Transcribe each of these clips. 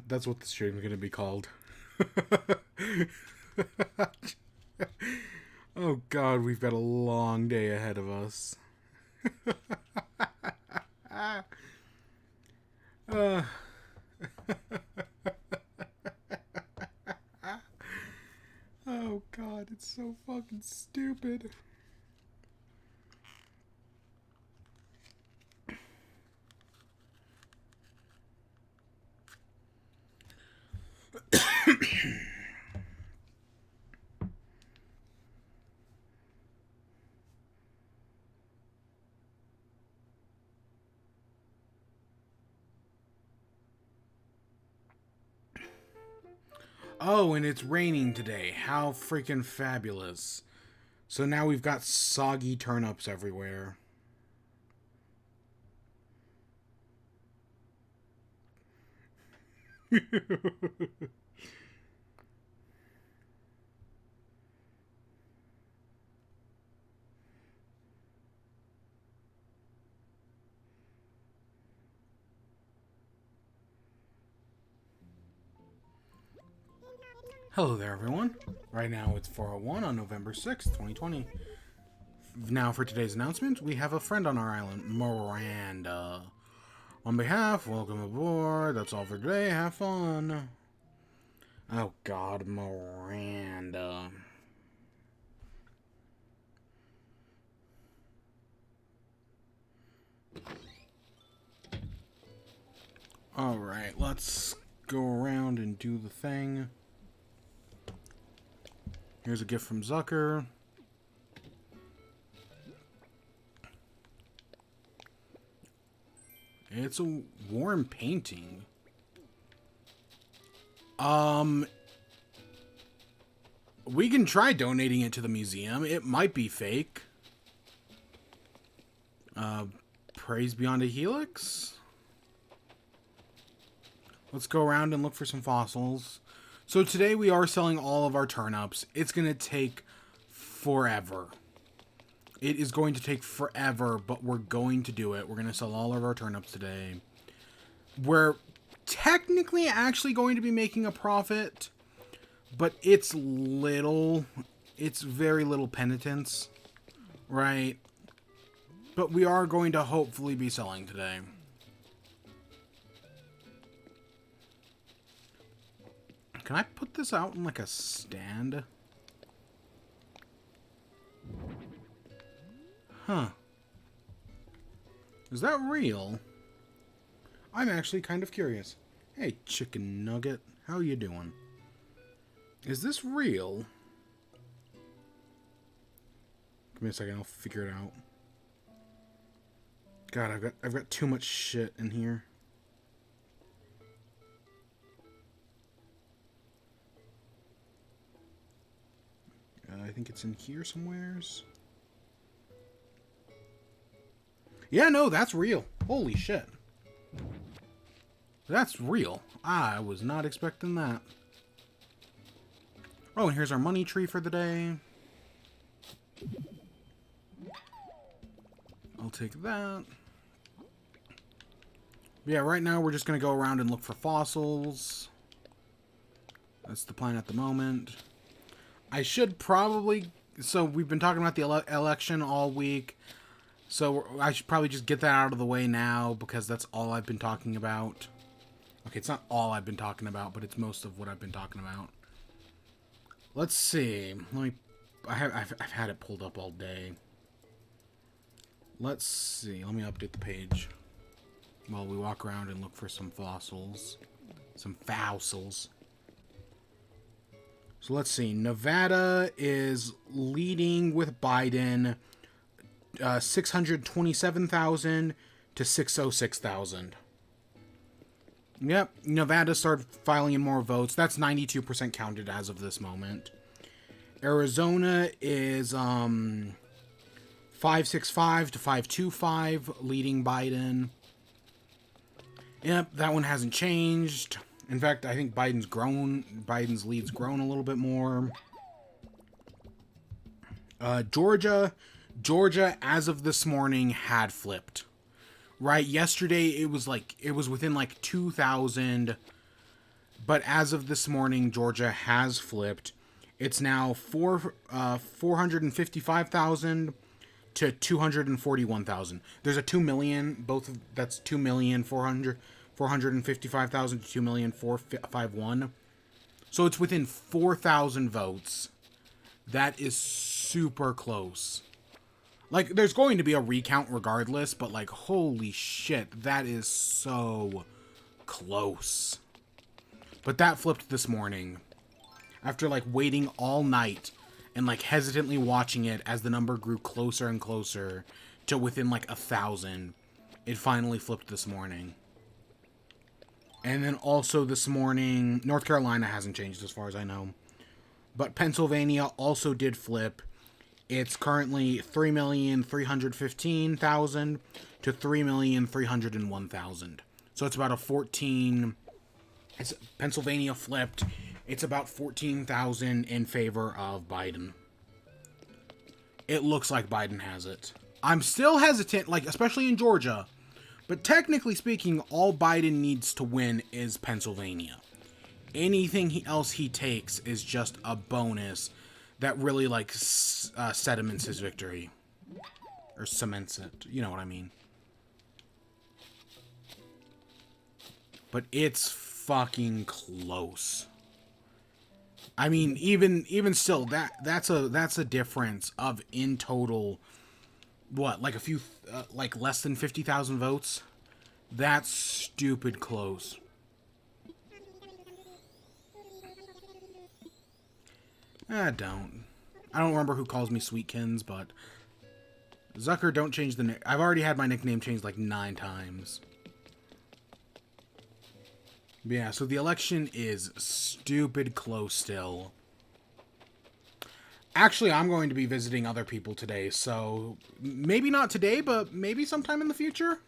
That's what the stream's gonna be called. Oh god, we've got a long day ahead of us. uh, oh god, it's so fucking stupid. Oh, and it's raining today. How freaking fabulous. So now we've got soggy turnips everywhere. Hello there, everyone. Right now it's 4:01 on November 6th, 2020. Now for today's announcement, we have a friend on our island, Miranda. On behalf, welcome aboard. That's all for today. Have fun. Oh god, Miranda. Alright, let's go around and do the thing. Here's a gift from Zucker. It's a warm painting. We can try donating it to the museum. It might be fake. Praise beyond a helix? Let's go around and look for some fossils. So today we are selling all of our turnips. It's going to take forever. It is going to take forever, but we're going to do it. We're going to sell all of our turnips today. We're technically actually going to be making a profit, but it's little. It's very little penitence, right? But we are going to hopefully be selling today. Can I put this out in like a stand? Huh. Is that real? I'm actually kind of curious. Hey, chicken nugget. How you doing? Is this real? Give me a second, I'll figure it out. God, I've got too much shit in here. I think it's in here somewheres. Yeah, no, that's real. Holy shit. That's real. I was not expecting that. Oh, and here's our money tree for the day. I'll take that. Yeah, right now we're just going to go around and look for fossils. That's the plan at the moment. I should probably... So we've been talking about the election all week. So I should probably just get that out of the way now because that's all I've been talking about. Okay, it's not all I've been talking about, but it's most of what I've been talking about. Let's see. I've had it pulled up all day. Let's see. Let me update the page while we walk around and look for some fossils. Some fossils. So let's see. Nevada is leading with Biden, 627,000 to 606,000. Yep, Nevada started filing in more votes. That's 92% counted as of this moment. Arizona is 565 to 525, leading Biden. Yep, that one hasn't changed. In fact, I think Biden's lead's grown a little bit more. Georgia, as of this morning, had flipped. Right, yesterday it was within like 2,000 But as of this morning, Georgia has flipped. It's now 455,000 to 241,000. There's a 2 million, that's 2,455,000 to 2,451. So it's within 4,000 votes. That is super close. Like, there's going to be a recount regardless, but like, holy shit, that is so close. But that flipped this morning. After like waiting all night and like hesitantly watching it as the number grew closer and closer to within like 1,000, it finally flipped this morning. And then also this morning, North Carolina hasn't changed as far as I know, but Pennsylvania also did flip. It's currently 3,315,000 to 3,301,000. So it's about a 14. Pennsylvania flipped. It's about 14,000 in favor of Biden. It looks like Biden has it. I'm still hesitant, like, especially in Georgia. But technically speaking, all Biden needs to win is Pennsylvania. Anything else he takes is just a bonus that really, like, sediments his victory. Or cements it. You know what I mean. But it's fucking close. I mean, even still, that's a difference of in total, what, like a few, like less than 50,000 votes. That's stupid close. I don't remember who calls me Sweetkins, but Zucker, don't change the nick. I've already had my nickname changed like 9 times. Yeah, so the election is stupid close still. Actually, I'm going to be visiting other people today, so maybe not today, but maybe sometime in the future.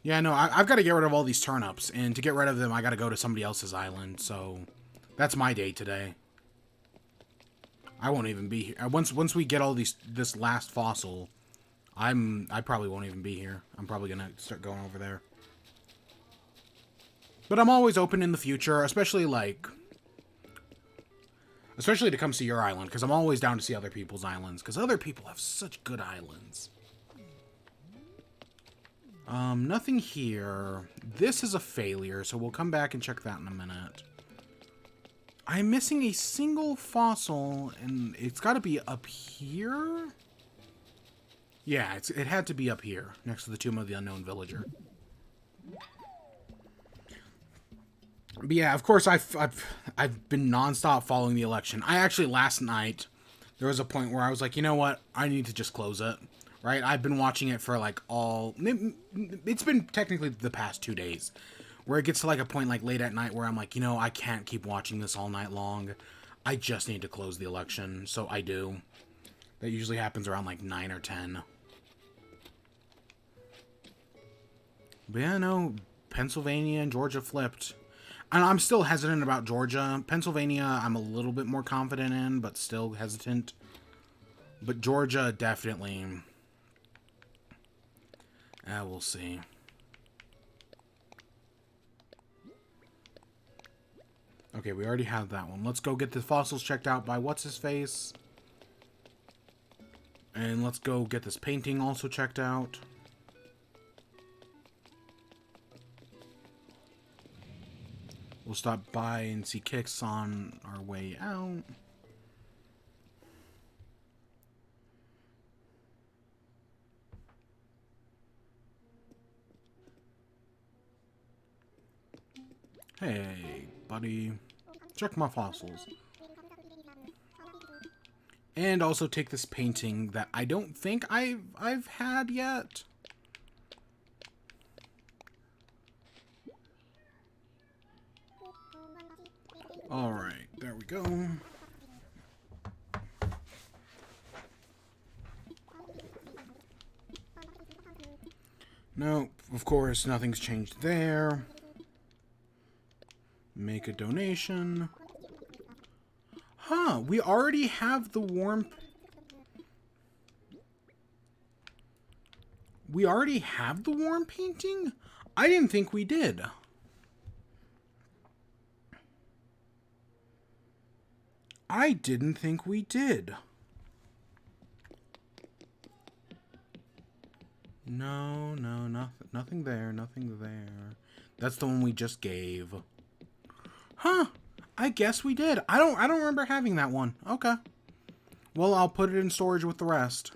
Yeah, no, I've got to get rid of all these turnips, and to get rid of them, I got to go to somebody else's island, so that's my day today. I won't even be here. Once we get all this last fossil, I probably won't even be here. I'm probably going to start going over there. But I'm always open in the future, especially to come see your island, because I'm always down to see other people's islands, because other people have such good islands. Nothing here. This is a failure, so we'll come back and check that in a minute. I'm missing a single fossil, and it's got to be up here? Yeah, it had to be up here, next to the Tomb of the Unknown Villager. But yeah, of course, I've been nonstop following the election. I actually, last night, there was a point where I was like, you know what? I need to just close it, right? I've been watching it for, like, it's been technically the past 2 days, where it gets to, like, a point, like, late at night where I'm like, you know, I can't keep watching this all night long. I just need to close the election, so I do. That usually happens around, like, 9 or 10. But yeah, no, Pennsylvania and Georgia flipped. And I'm still hesitant about Georgia. Pennsylvania, I'm a little bit more confident in, but still hesitant. But Georgia, definitely. We'll see. Okay, we already have that one. Let's go get the fossils checked out by what's-his-face. And let's go get this painting also checked out. We'll stop by and see Kix on our way out. Hey, buddy. Check my fossils. And also take this painting that I don't think I've had yet. Alright, there we go. Nope, of course, nothing's changed there. Make a donation. Huh, we already have the warm... We already have the warm painting? I didn't think we did. I didn't think we did. No, nothing there, nothing there. That's the one we just gave. Huh. I guess we did. I don't remember having that one. Okay. Well, I'll put it in storage with the rest.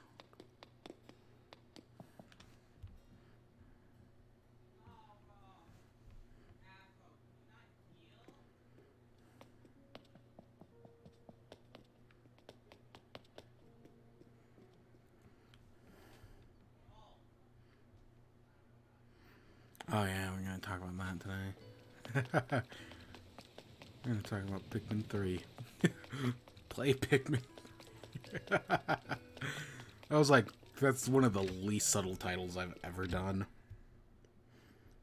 Oh yeah, we're gonna talk about that today. We're gonna talk about Pikmin 3. Play Pikmin. I was like, that's one of the least subtle titles I've ever done.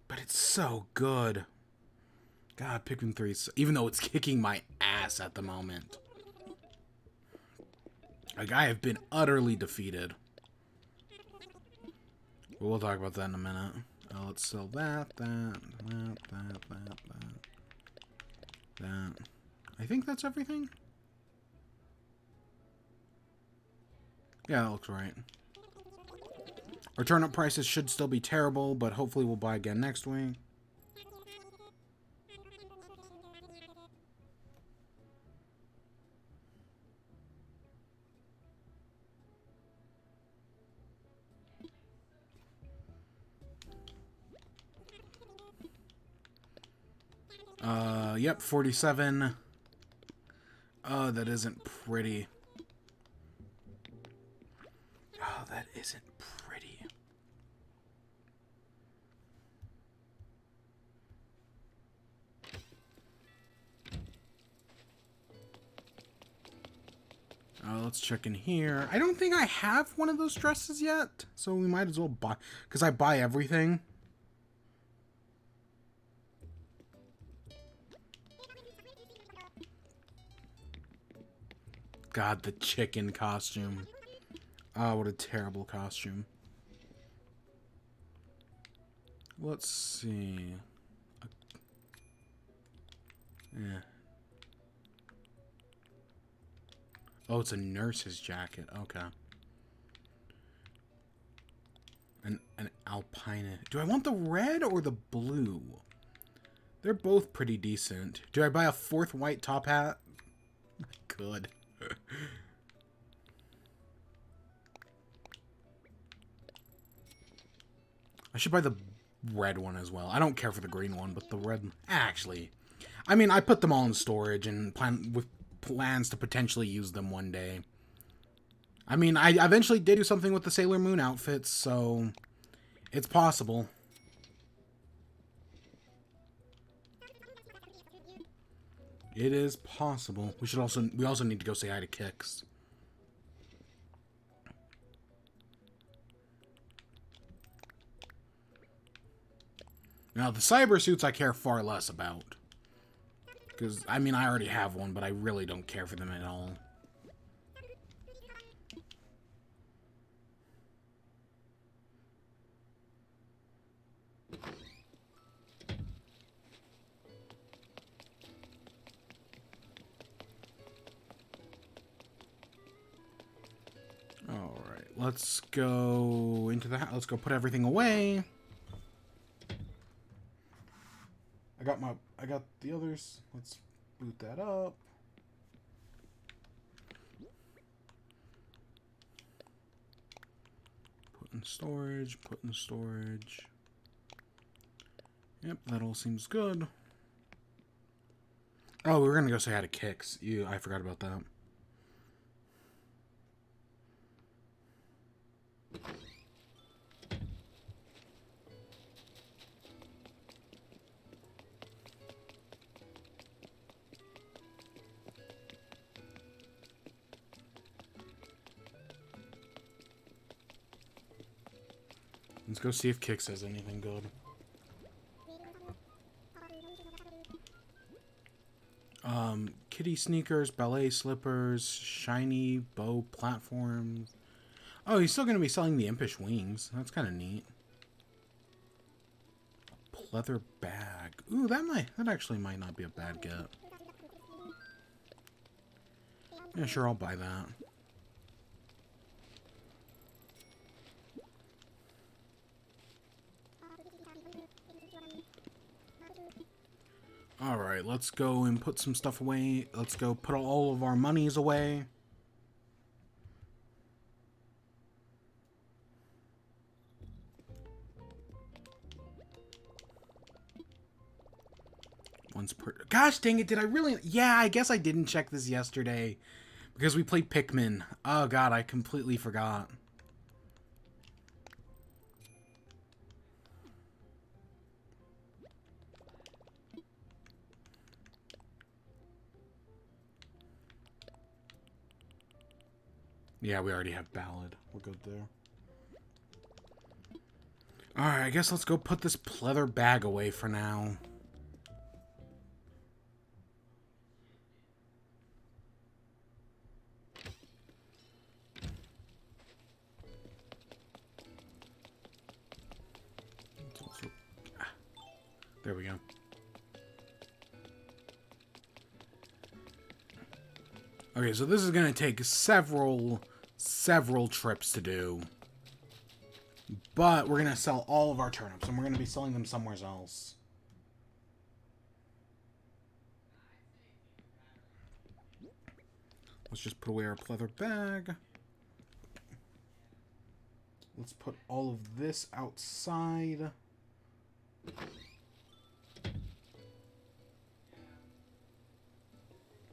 But it's so good. God, Pikmin 3, even though it's kicking my ass at the moment. Like, I have been utterly defeated. But we'll talk about that in a minute. Let's sell that. I think that's everything. Yeah, that looks right. Our turnip prices should still be terrible, but hopefully we'll buy again next week. Yep, 47. Oh, that isn't pretty. Oh, that isn't pretty. Let's check in here. I don't think I have one of those dresses yet, so we might as well buy, because I buy everything. God, the chicken costume. Oh, what a terrible costume. Let's see. Yeah. Oh, it's a nurse's jacket. Okay. An alpina. Do I want the red or the blue? They're both pretty decent. Do I buy a fourth white top hat? I could. I should buy the red one as well. I don't care for the green one, but the red... Actually, I mean, I put them all in storage and plan with plans to potentially use them one day. I mean, I eventually did do something with the Sailor Moon outfits, so it's possible. It is possible. We also need to go say hi to Kix. Now, the cyber suits I care far less about. Because, I mean, I already have one, but I really don't care for them at all. Alright, let's go into the house. Let's go put everything away. I got the others. Let's boot that up. Put in storage, put in storage. Yep, that all seems good. Oh, we were gonna go say hi to Kix. I forgot about that. Let's go see if Kix has anything good. Kitty sneakers, ballet slippers, shiny bow platforms. Oh, he's still going to be selling the impish wings. That's kind of neat. Pleather bag. Ooh, that actually might not be a bad get. Yeah, sure, I'll buy that. Alright, let's go and put some stuff away. Let's go put all of our monies away. Once per... Gosh dang it, did I really... Yeah, I guess I didn't check this yesterday. Because we played Pikmin. Oh god, I completely forgot. Yeah, we already have Ballad. We're good there. Alright, I guess let's go put this pleather bag away for now. There we go. Okay, so this is going to take several trips to do. But we're going to sell all of our turnips, and we're going to be selling them somewhere else. Let's just put away our pleather bag. Let's put all of this outside.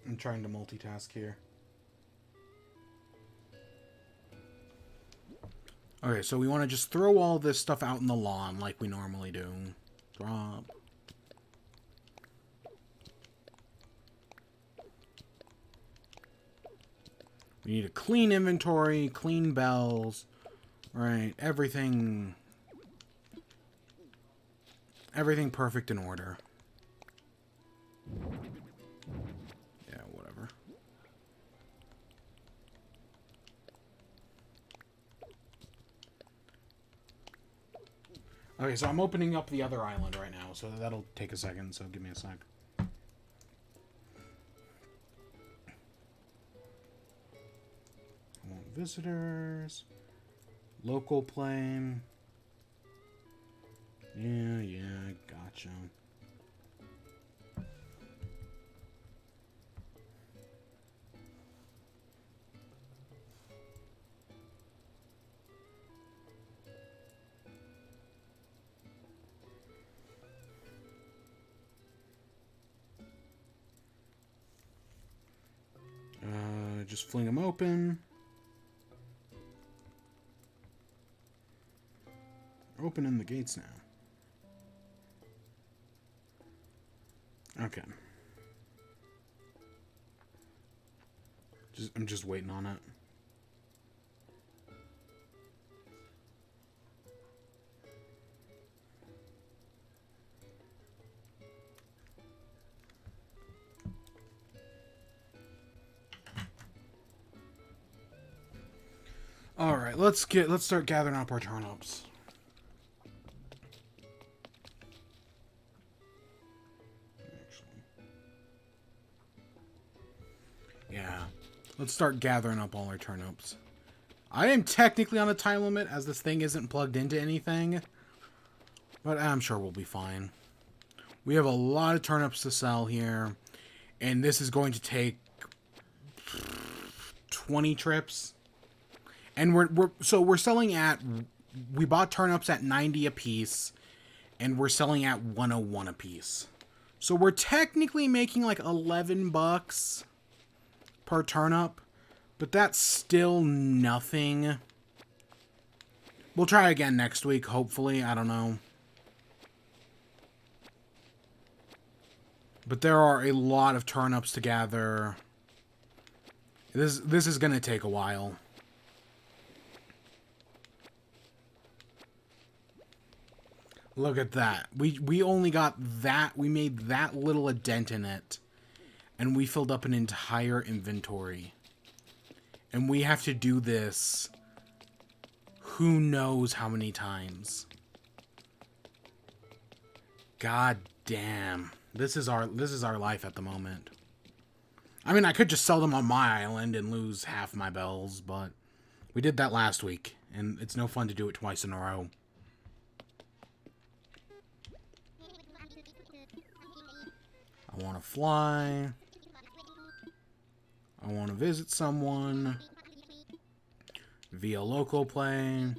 I'm trying to multitask here. Okay, so we want to just throw all this stuff out in the lawn like we normally do. Drop. We need a clean inventory, clean bells. Right, everything perfect in order. Yeah, whatever. Okay, so I'm opening up the other island right now, so that'll take a second, so give me a sec. I want visitors. Local plane. Yeah, gotcha. Just fling them open. Opening the gates now. Okay. I'm just waiting on it. All right, let's start gathering up our turnips. Yeah, let's start gathering up all our turnips. I am technically on a time limit as this thing isn't plugged into anything, but I'm sure we'll be fine. We have a lot of turnips to sell here, and this is going to take 20 trips. And we're selling at, we bought turnips at 90 a piece, and we're selling at 101 a piece. So we're technically making like 11 bucks per turnip, but that's still nothing. We'll try again next week, hopefully. I don't know. But there are a lot of turnips to gather. This is going to take a while. Look at that. We only got that. We made that little a dent in it. And we filled up an entire inventory. And we have to do this who knows how many times. God damn. This is our life at the moment. I mean, I could just sell them on my island and lose half my bells, but we did that last week, and it's no fun to do it twice in a row. I want to fly. I want to visit someone via local play.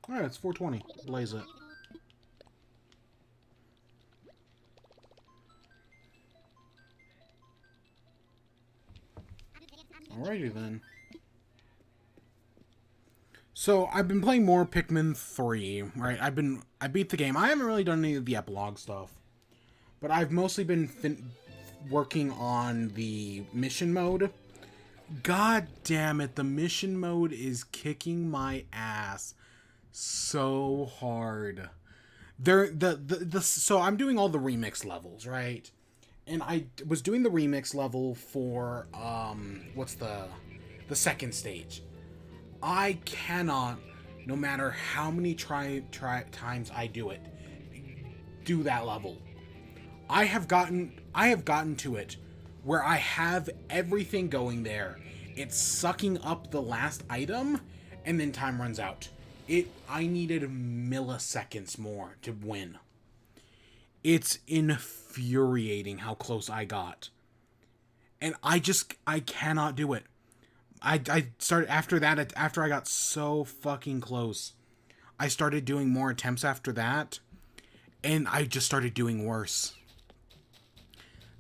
Alright, it's 420. Blaze it. Alrighty then. So, I've been playing more Pikmin 3, right? I beat the game. I haven't really done any of the epilogue stuff. But I've mostly been working on the mission mode. God damn it, the mission mode is kicking my ass so hard. So I'm doing all the remix levels, right? And I was doing the remix level for what's the second stage. I cannot, no matter how many times I do it, do that level. I have gotten to it where I have everything going there. It's sucking up the last item, and then time runs out. I needed milliseconds more to win. It's infuriating how close I got. And I cannot do it. I started after that, after I got so fucking close. I started doing more attempts after that, and I just started doing worse.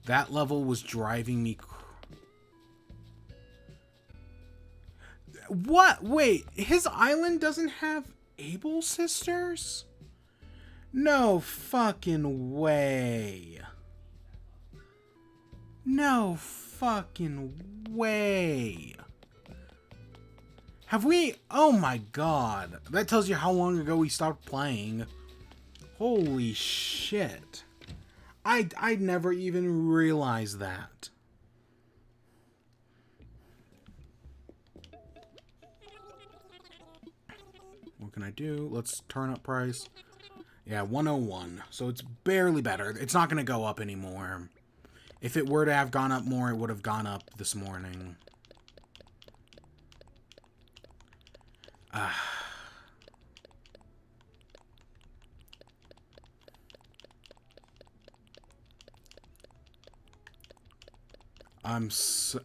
That level was driving me What? Wait, his island doesn't have Able sisters? No fucking way. No fucking way. Have we? Oh my god. That tells you how long ago we stopped playing. Holy shit. I'd never even realized that. What can I do? Let's turn up price. Yeah, 101. So it's barely better. It's not going to go up anymore. If it were to have gone up more, it would have gone up this morning.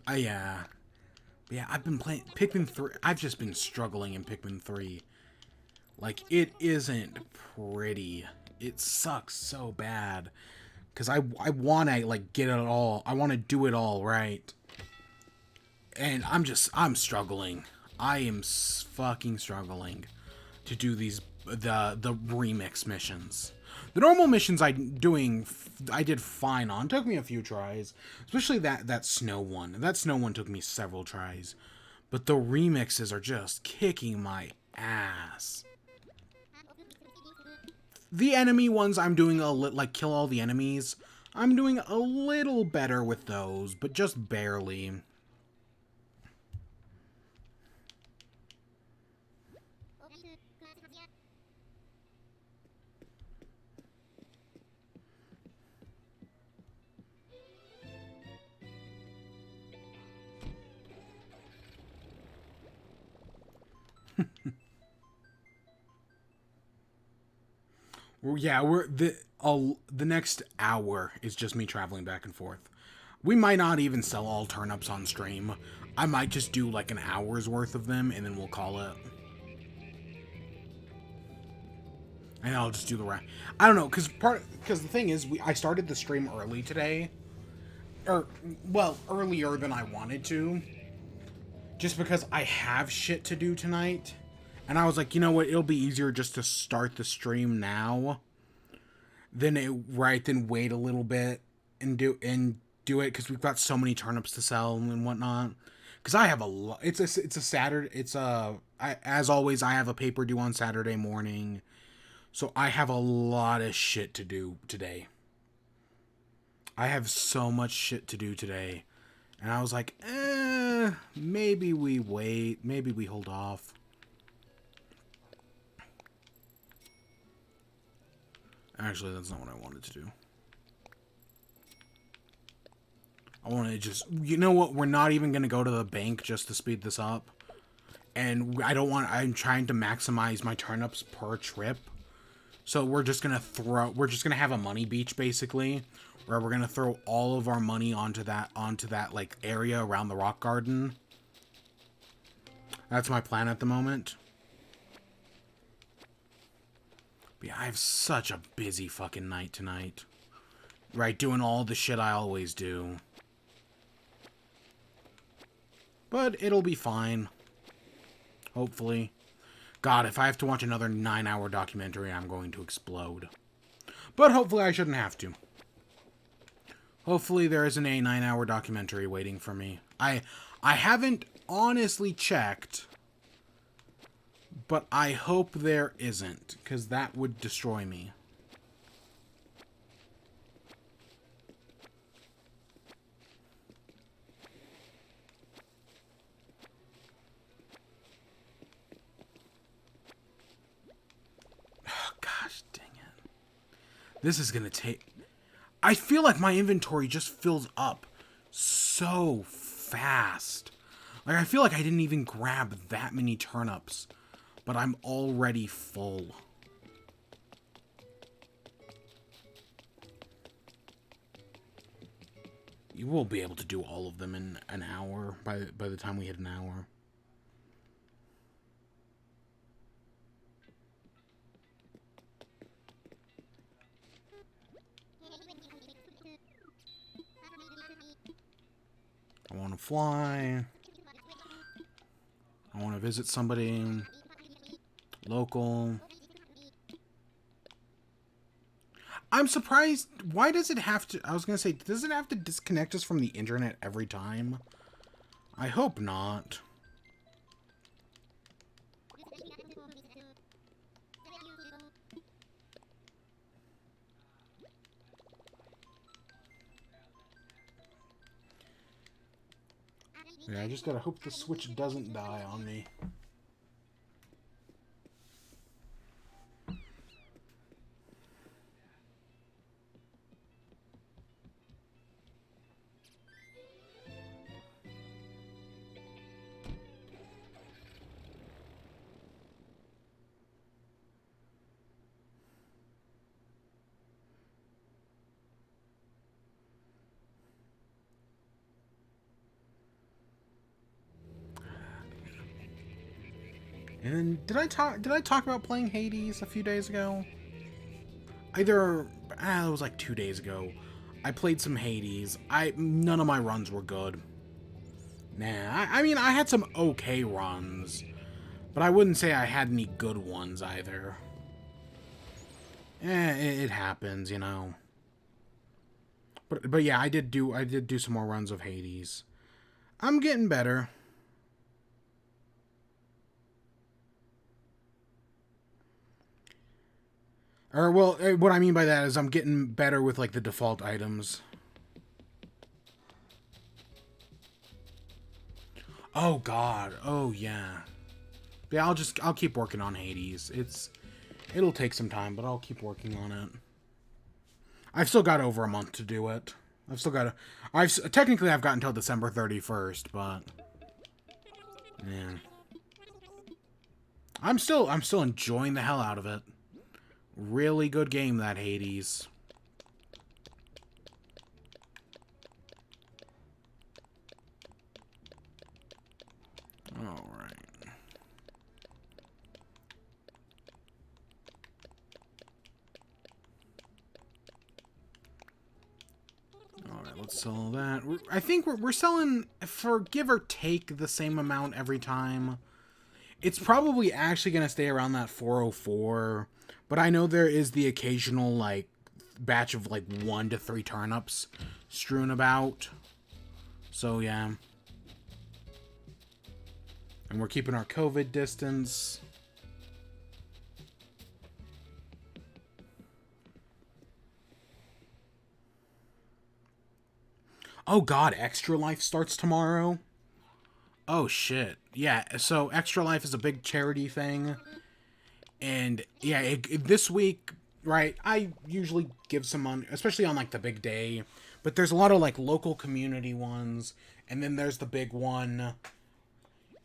Yeah. Yeah, I've been playing Pikmin 3. I've just been struggling in Pikmin 3. Like, it isn't pretty. It sucks so bad. Because I want to, like, get it all. I want to do it all right. And I'm struggling. I am fucking struggling to do the remix missions. The normal missions I did fine on. It took me a few tries. Especially that snow one. That snow one took me several tries. But the remixes are just kicking my ass. The enemy ones I'm doing like kill all the enemies. I'm doing a little better with those, but just barely. Yeah, the next hour is just me traveling back and forth. We might not even sell all turnips on stream. I might just do like an hour's worth of them and then we'll call it. And I'll just do the rest. I don't know, because the thing is, I started the stream early today, earlier than I wanted to, just because I have shit to do tonight. And I was like, you know what? It'll be easier just to start the stream now than wait a little bit and do it, because we've got so many turnips to sell and whatnot. Because I have a lot. It's a Saturday. As always, I have a paper due on Saturday morning, so I have a lot of shit to do today. I have so much shit to do today, And I was like, maybe we wait. Maybe we hold off. Actually, that's not what I wanted to do. I want to just... You know what? We're not even going to go to the bank just to speed this up. And I don't want... I'm trying to maximize my turnips per trip. So we're just going to throw... We're just going to have a money beach, basically. Where we're going to throw all of our money onto that, like, area around the rock garden. That's my plan at the moment. But yeah, I have such a busy fucking night tonight. Right, doing all the shit I always do. But it'll be fine. Hopefully. God, if I have to watch another 9-hour documentary, I'm going to explode. But hopefully I shouldn't have to. Hopefully there isn't a 9-hour documentary waiting for me. I haven't honestly checked, but I hope there isn't, because that would destroy me. Oh, gosh dang it. This is gonna take... I feel like my inventory just fills up so fast. Like, I feel like I didn't even grab that many turnips, but I'm already full. You will be able to do all of them in an hour, by the time we hit an hour. I want to fly. I want to visit somebody local. I'm surprised. Why does it have to... I was going to say, does it have to disconnect us from the internet every time? I hope not. Yeah, I just gotta hope the Switch doesn't die on me. And did I talk about playing Hades a few days ago? Either it was like 2 days ago. I played some Hades. None of my runs were good. Nah, I mean I had some okay runs, but I wouldn't say I had any good ones either. It happens, you know. But yeah, I did do some more runs of Hades. I'm getting better. Or, well, what I mean by that is I'm getting better with, like, the default items. Oh, God. Oh, yeah. Yeah, I'll keep working on Hades. It'll take some time, but I'll keep working on it. I've still got over a month to do it. Technically I've got until December 31st, but... Yeah. I'm still enjoying the hell out of it. Really good game, that Hades. Alright. Alright, let's sell that. I think we're selling, for give or take, the same amount every time. It's probably actually going to stay around that 404, but I know there is the occasional, like, batch of, like, 1 to 3 turnips strewn about. So, yeah. And we're keeping our COVID distance. Oh god, Extra Life starts tomorrow? Oh shit. Yeah, so Extra Life is a big charity thing. And yeah, this week, right, I usually give some money, especially on like the big day. But there's a lot of like local community ones. And then there's the big one.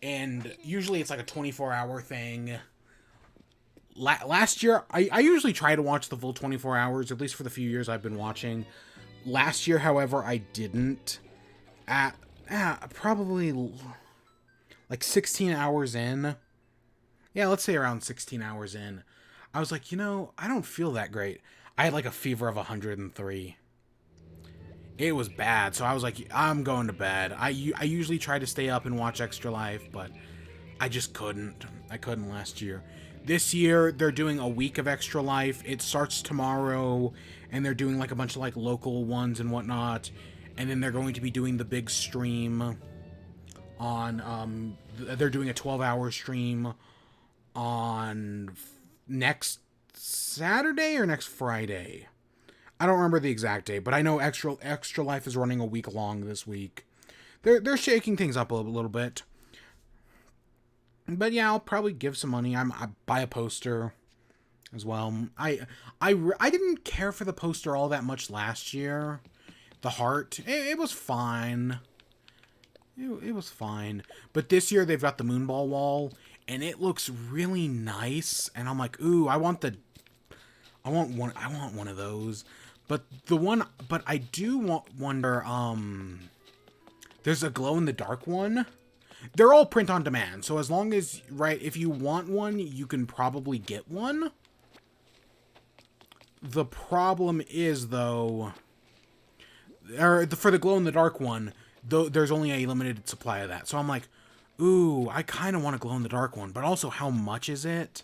And usually it's like a 24-hour thing. Last year, I usually try to watch the full 24 hours, at least for the few years I've been watching. Last year, however, I didn't. At probably like 16 hours in. Yeah, let's say around 16 hours in. I was like, I don't feel that great. I had like a fever of 103. It was bad, so I was like, I'm going to bed. I usually try to stay up and watch Extra Life, but I just couldn't. I couldn't last year. This year, they're doing a week of Extra Life. It starts tomorrow, and they're doing like a bunch of like local ones and whatnot. And then they're going to be doing the big stream on, they're doing a 12-hour stream on next Saturday or next Friday. I don't remember the exact date, but I know Extra Life is running a week long this week. They're shaking things up a little bit. But yeah, I'll probably give some money. I buy a poster as well. I didn't care for the poster all that much last year. The heart, it was fine. It was fine. But this year they've got the Moonball wall, and it looks really nice. And I'm like, ooh, I want one of those. But I do wonder, there's a glow in the dark one. They're all print on demand, so as long as, right, if you want one, you can probably get one. The problem is, though, for the glow in the dark one, though, there's only a limited supply of that. So I'm like, ooh, I kind of want a glow in the dark one, but also how much is it?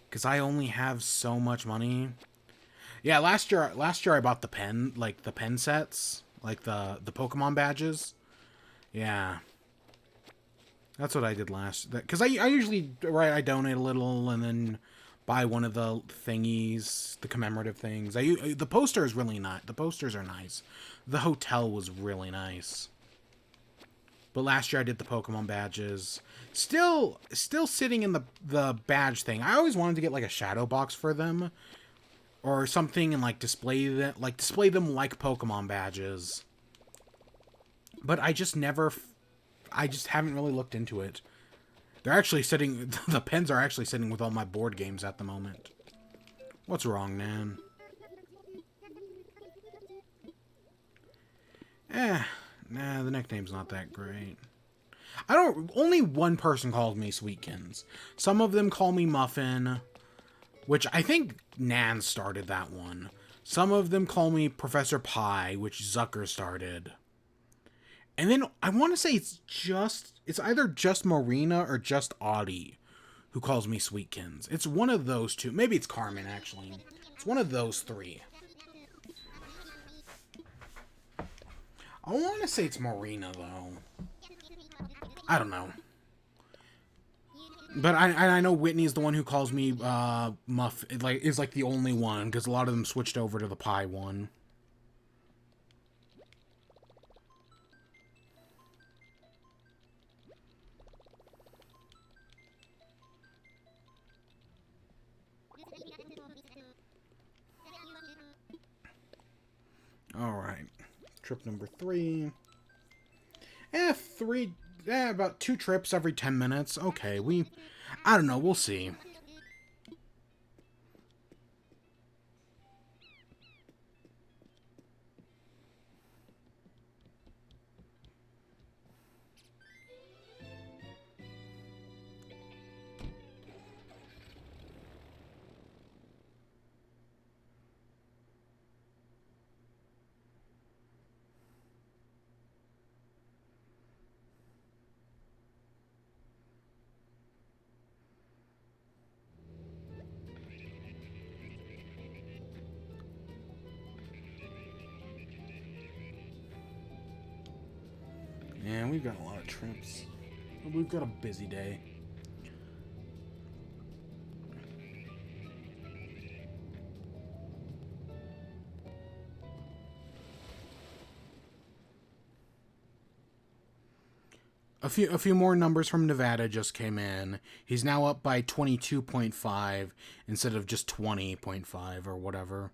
Because I only have so much money. Yeah, last year I bought the pen sets, like the Pokemon badges. Yeah. That's what I did last. Because I usually, right, I donate a little and then buy one of the thingies, the commemorative things. The poster is really nice. The posters are nice. The hotel was really nice. But last year I did the Pokemon badges. Still sitting in the badge thing. I always wanted to get like a shadow box for them. Or something and like display them like Pokemon badges. But I just haven't really looked into it. They're actually sitting, the pens are actually sitting with all my board games at the moment. What's wrong, Nan? Nah, the nickname's not that great. Only one person called me Sweetkins. Some of them call me Muffin, which I think Nan started that one. Some of them call me Professor Pie, which Zucker started. And then I want to say it's either just Marina or just Audie who calls me Sweetkins. It's one of those two. Maybe it's Carmen, actually. It's one of those three. I want to say it's Marina, though. I don't know. But I know Whitney's the one who calls me Muff. Is like the only one, because a lot of them switched over to the Pie one. Alright. Trip number 3. About 2 trips every 10 minutes. Okay, I don't know, we'll see. Yeah, we've got a lot of trips. We've got a busy day. A few more numbers from Nevada just came in. He's now up by 22.5 instead of just 20.5 or whatever.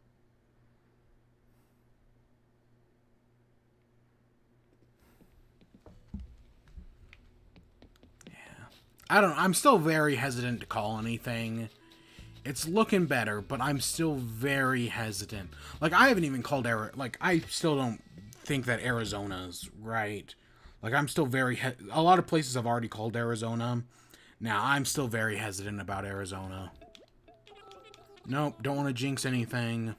I don't know. I'm still very hesitant to call anything. It's looking better, but I'm still very hesitant. Like, I haven't even called like, I still don't think that Arizona's right. Like, I'm still very a lot of places have already called Arizona. Now, I'm still very hesitant about Arizona. Nope, don't want to jinx anything.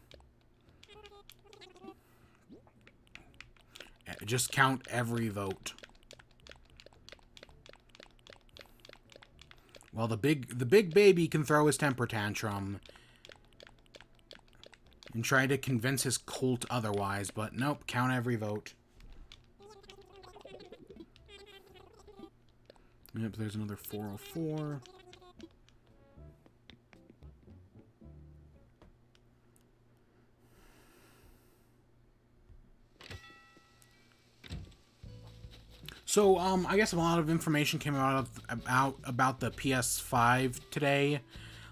Just count every vote. Well, the big baby can throw his temper tantrum and try to convince his cult otherwise, but nope, count every vote. Yep, there's another 404. So, I guess a lot of information came out about the PS5 today.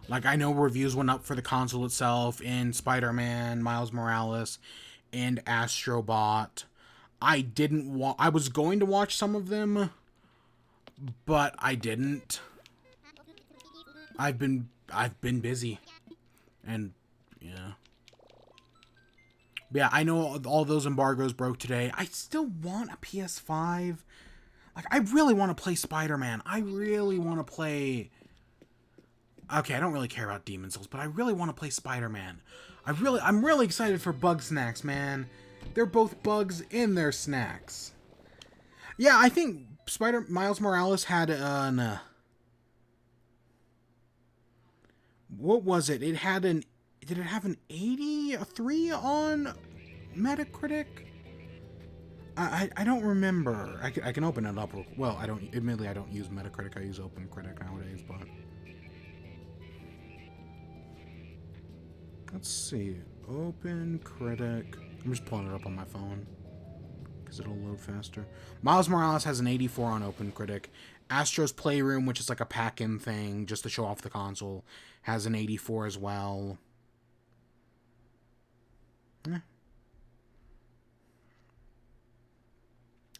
Like, I know reviews went up for the console itself in Spider-Man, Miles Morales, and Astro Bot. I was going to watch some of them, but I didn't. I've been busy. And yeah. But yeah, I know all those embargoes broke today. I still want a PS5. Like, I really want to play Spider-Man. I really want to play... Okay, I don't really care about Demon's Souls, but I really want to play Spider-Man. I'm really excited for Bugsnax, man. They're both bugs in their snacks. Yeah, I think Miles Morales had an... what was it? It had an... Did it have an 80? A 3 on Metacritic? I don't remember. I can open it up. Well, admittedly, I don't use Metacritic. I use OpenCritic nowadays, but... Let's see. OpenCritic. I'm just pulling it up on my phone because it'll load faster. Miles Morales has an 84 on OpenCritic. Astro's Playroom, which is like a pack-in thing just to show off the console, has an 84 as well. Yeah.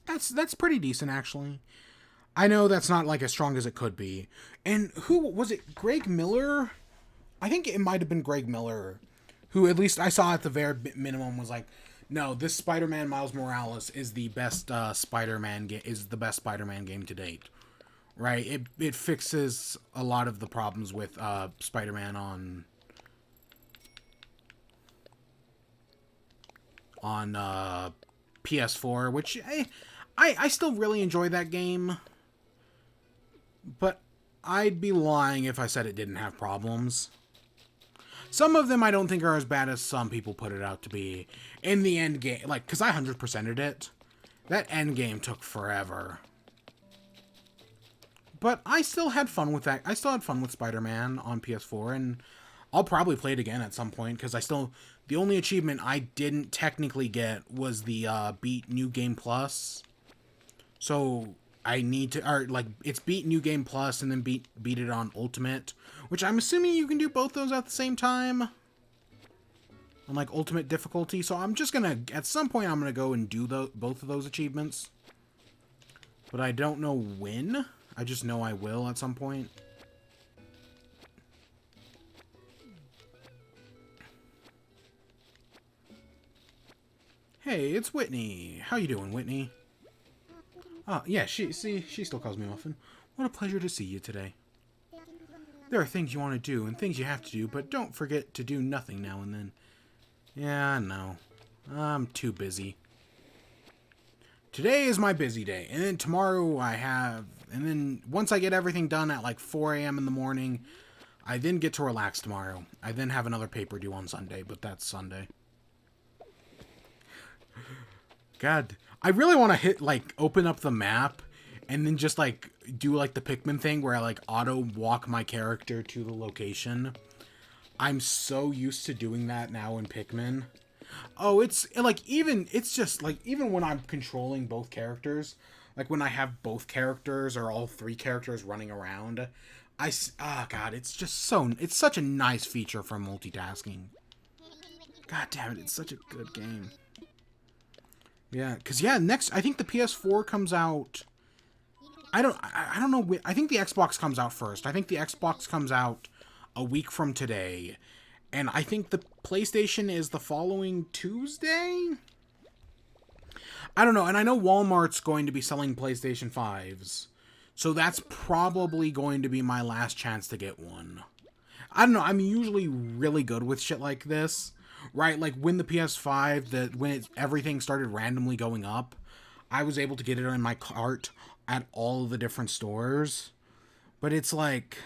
That's pretty decent, actually. I know that's not like as strong as it could be. And who was it? Greg Miller? I think it might have been Greg Miller, who at least I saw at the very minimum was like, no, this Spider-Man Miles Morales is the best Spider-Man game to date. Right? It fixes a lot of the problems with Spider-Man on PS4, which I still really enjoy that game. But I'd be lying if I said it didn't have problems. Some of them I don't think are as bad as some people put it out to be. In the end game, like, because I 100%ed it. That end game took forever. But I still had fun with that. I still had fun with Spider-Man on PS4, and I'll probably play it again at some point, because the only achievement I didn't technically get was the beat New Game Plus. So I need to, or like, it's beat New Game Plus and then beat it on Ultimate, which I'm assuming you can do both those at the same time on like Ultimate difficulty. So I'm just gonna, at some point, I'm gonna go and do both of those achievements, but I don't know when. I just know I will at some point. Hey, it's Whitney. How you doing, Whitney? Yeah, she still calls me Muffin. What a pleasure to see you today. There are things you want to do and things you have to do, but don't forget to do nothing now and then. Yeah, no. I'm too busy. Today is my busy day, and then tomorrow and then once I get everything done at like 4 a.m. in the morning, I then get to relax tomorrow. I then have another paper due on Sunday, but that's Sunday. God, I really want to open up the map and then just like do like the Pikmin thing where I like auto walk my character to the location. I'm so used to doing that now in Pikmin. Oh, it's like even when I'm controlling both characters, Like when I have both characters or all three characters running around. Oh god, it's just it's such a nice feature for multitasking. God damn it, it's such a good game. Yeah, because yeah, next, I think the PS4 comes out, I don't know, I think the Xbox comes out first. I think the Xbox comes out a week from today, and I think the PlayStation is the following Tuesday? I don't know, and I know Walmart's going to be selling PlayStation 5s, so that's probably going to be my last chance to get one. I don't know, I'm usually really good with shit like this, right? Like when the PS5, when everything started randomly going up, I was able to get it in my cart at all of the different stores, but it's like,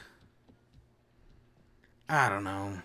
I don't know.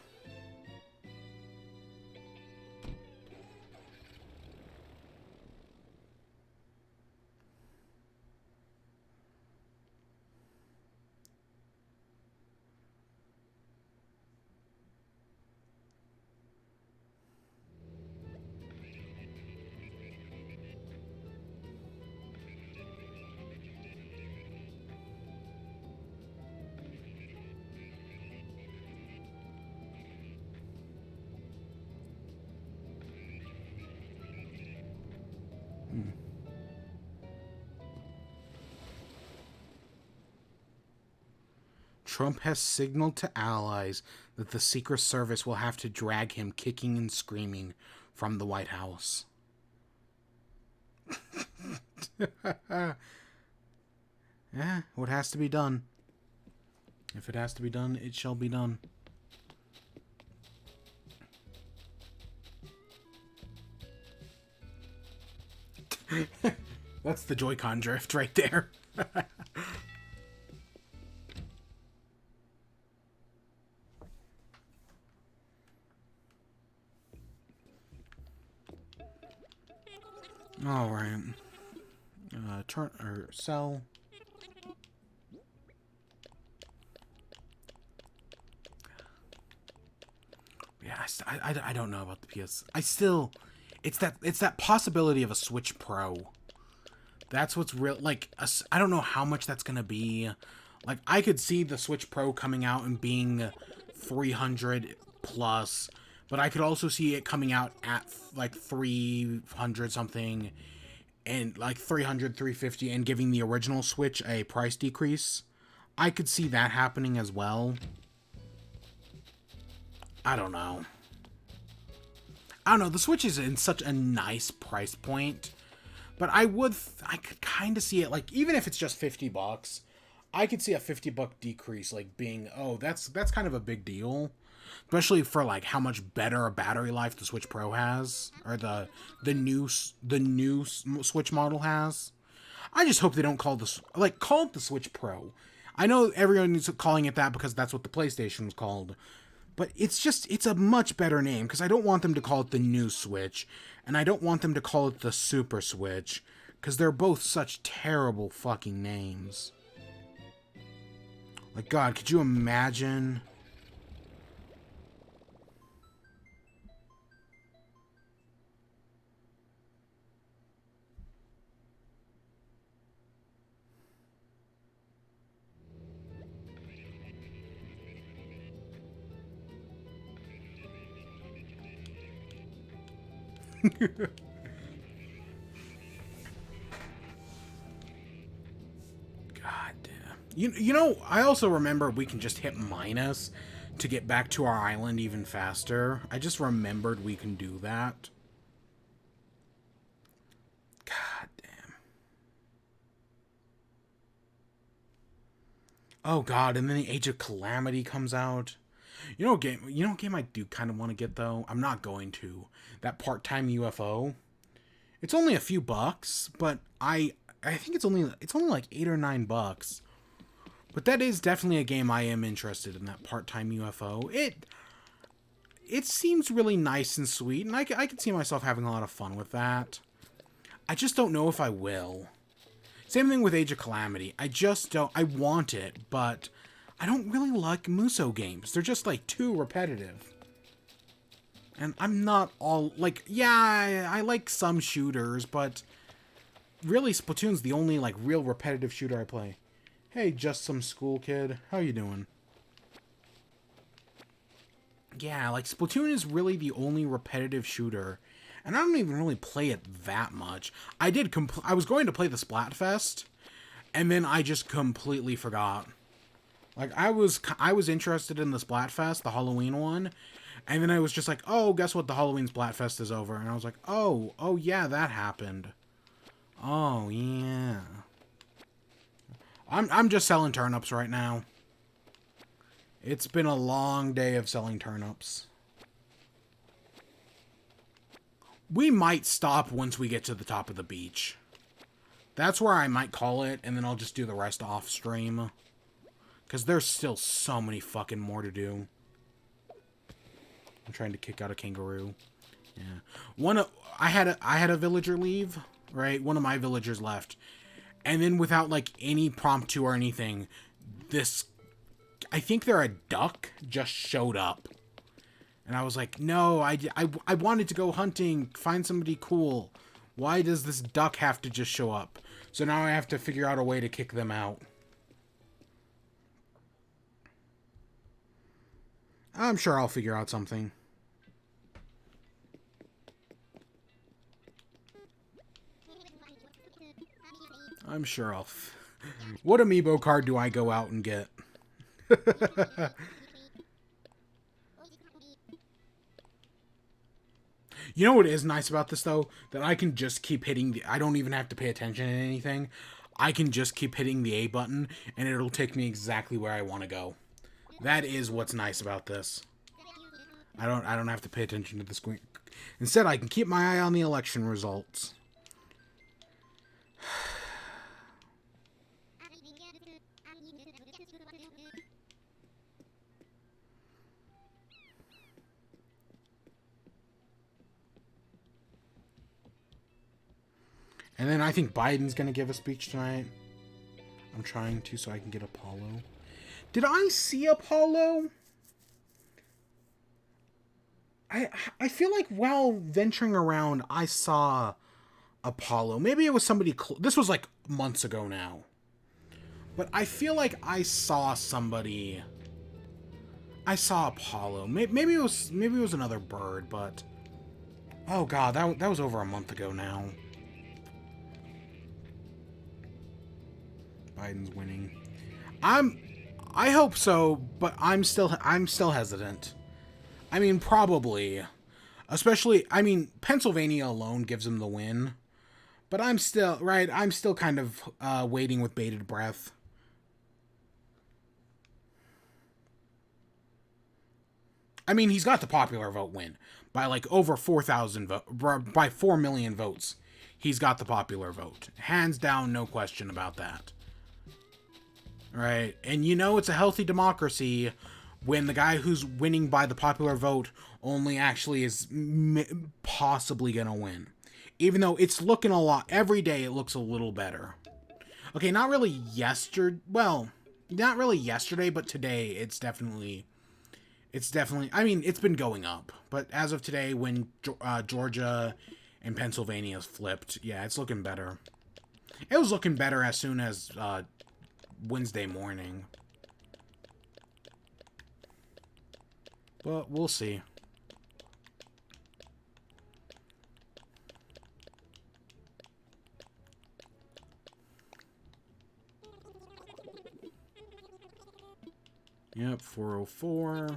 Trump has signaled to allies that the Secret Service will have to drag him kicking and screaming from the White House. Yeah, what has to be done. If it has to be done, it shall be done. That's the Joy-Con drift right there. All right. Turn or sell. Yeah, I don't know about the PS. It's that possibility of a Switch Pro. That's what's real. Like, I don't know how much that's gonna be. Like, I could see the Switch Pro coming out and being 300 plus, but I could also see it coming out at like 300 something, and like 300, 350, and giving the original Switch a price decrease. I could see that happening as well. I don't know. The Switch is in such a nice price point, but I could kind of see it, like, even if it's just $50, I could see a $50 decrease, like, being, oh, that's kind of a big deal, especially for, like, how much better a battery life the Switch Pro has, or the new Switch model has. I just hope they don't call it the Switch Pro. I know everyone's calling it that because that's what the PlayStation was called, but it's a much better name, because I don't want them to call it the new Switch, and I don't want them to call it the Super Switch, because they're both such terrible fucking names. Like, God, could you imagine? God damn. You know, I also remember we can just hit minus to get back to our island even faster. I just remembered we can do that. God damn. Oh god, and then the Age of Calamity comes out. You know what game I do kind of want to get though? I'm not going to. That part-time UFO. It's only a few bucks, but I think it's only like $8 or $9. But that is definitely a game I am interested in, that part-time UFO. It seems really nice and sweet, and I could see myself having a lot of fun with that. I just don't know if I will. Same thing with Age of Calamity. I just don't... I want it, but I don't really like Musou games. They're just, like, too repetitive. And I'm not all... Like, yeah, I like some shooters, but really, Splatoon's the only, like, real repetitive shooter I play. Hey, just some school kid. How you doing? Yeah, like, Splatoon is really the only repetitive shooter. And I don't even really play it that much. I was going to play the Splatfest, and then I just completely forgot. Like, I was interested in the Splatfest, the Halloween one, and then I was just like, oh, guess what? The Halloween Splatfest is over. And I was like, oh yeah, that happened. Oh, yeah. I'm just selling turnips right now. It's been a long day of selling turnips. We might stop once we get to the top of the beach. That's where I might call it, and then I'll just do the rest off stream. Because there's still so many fucking more to do. I'm trying to kick out a kangaroo. Yeah. I had a villager leave, right? One of my villagers left. And then without, like, any prompt or anything, I think they're a duck, just showed up. And I was like, no, I wanted to go hunting, find somebody cool. Why does this duck have to just show up? So now I have to figure out a way to kick them out. I'm sure I'll figure out something. I'm sure I'll... What amiibo card do I go out and get? You know what is nice about this, though? That I can just keep hitting I don't even have to pay attention to anything. I can just keep hitting the A button, and it'll take me exactly where I want to go. That is what's nice about this. I don't have to pay attention to the screen. Instead, I can keep my eye on the election results. And then I think Biden's going to give a speech tonight. I'm trying to so I can get Apollo. Did I see Apollo? I feel like while venturing around, I saw Apollo. Maybe it was somebody... This was like months ago now. But I feel like I saw somebody... I saw Apollo. Maybe it was another bird, but... Oh god, that was over a month ago now. Biden's winning. I hope so, but I'm still hesitant. I mean, probably. Especially, I mean, Pennsylvania alone gives him the win. But I'm still kind of waiting with bated breath. I mean, he's got the popular vote win. By like over 4,000 votes. By 4 million votes. He's got the popular vote. Hands down, no question about that. Right? And you know it's a healthy democracy when the guy who's winning by the popular vote only actually is possibly gonna win. Even though it's looking a lot... Every day it looks a little better. Okay, not really yesterday... Well, not really yesterday, but today it's definitely... I mean, it's been going up. But as of today, when Georgia and Pennsylvania flipped, yeah, it's looking better. It was looking better as soon as Wednesday morning. But we'll see. Yep, 404.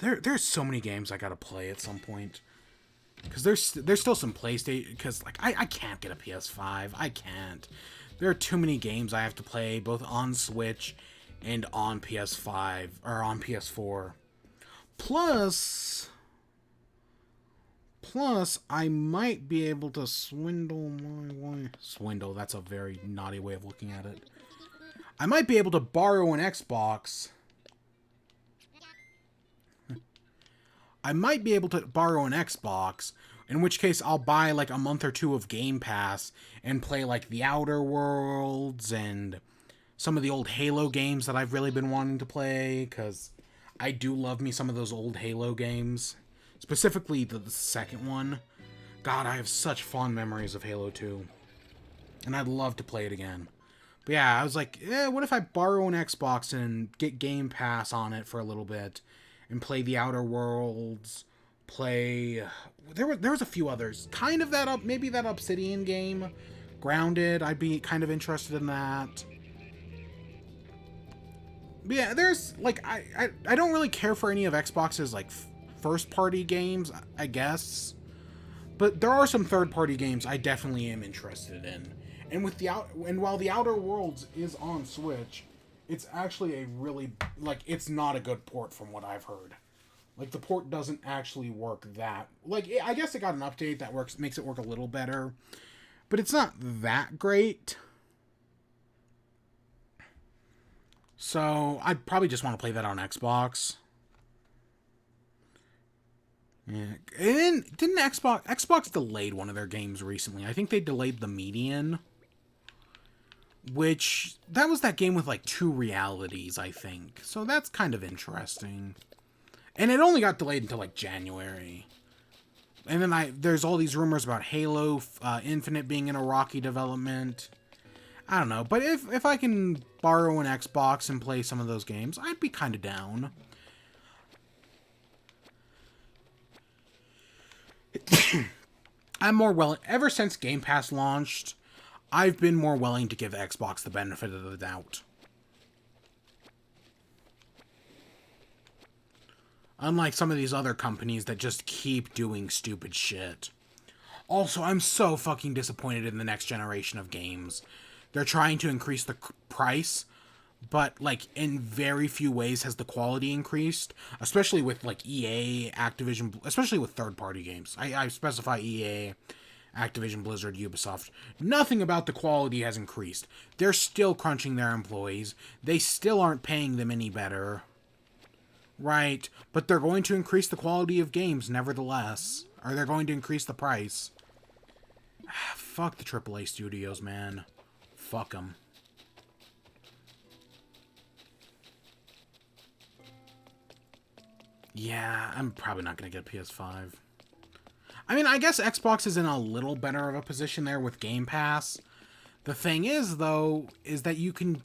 God, there's so many games I gotta play at some point. Because there's still some PlayStation... Because, like, I can't get a PS5. I can't. There are too many games I have to play, both on Switch and on PS5, or on PS4. Plus, I might be able to swindle my way... Swindle, that's a very naughty way of looking at it. I might be able to borrow an Xbox... I might be able to borrow an Xbox, in which case I'll buy like a month or two of Game Pass and play like The Outer Worlds and some of the old Halo games that I've really been wanting to play, because I do love me some of those old Halo games, specifically the second one. God, I have such fond memories of Halo 2, and I'd love to play it again. But yeah, I was like, what if I borrow an Xbox and get Game Pass on it for a little bit, and play The Outer Worlds, play... There was a few others. Kind of maybe that Obsidian game, Grounded, I'd be kind of interested in that. But yeah, there's, like, I don't really care for any of Xbox's, like, first-party games, I guess. But there are some third-party games I definitely am interested in. And while The Outer Worlds is on Switch, it's actually a really, like, it's not a good port from what I've heard. Like, the port doesn't actually work that... Like, I guess it got an update that makes it work a little better. But it's not that great. So, I'd probably just want to play that on Xbox. Yeah. And didn't Xbox delayed one of their games recently? I think they delayed The Median. Which, that was that game with, like, 2 realities, I think. So that's kind of interesting. And it only got delayed until, like, January. And then there's all these rumors about Halo Infinite being in a rocky development. I don't know. But if I can borrow an Xbox and play some of those games, I'd be kind of down. I'm more willing... Ever since Game Pass launched, I've been more willing to give Xbox the benefit of the doubt. Unlike some of these other companies that just keep doing stupid shit. Also, I'm so fucking disappointed in the next generation of games. They're trying to increase the price, but, like, in very few ways has the quality increased. Especially with, like, EA, Activision, especially with third-party games. I specify EA, Activision, Blizzard, Ubisoft. Nothing about the quality has increased. They're still crunching their employees. They still aren't paying them any better. Right, but they're going to increase the quality of games nevertheless. Or they're going to increase the price. Fuck the AAA studios, man. Fuck them. Yeah, I'm probably not going to get a PS5. I mean, I guess Xbox is in a little better of a position there with Game Pass. The thing is, though, is that you can...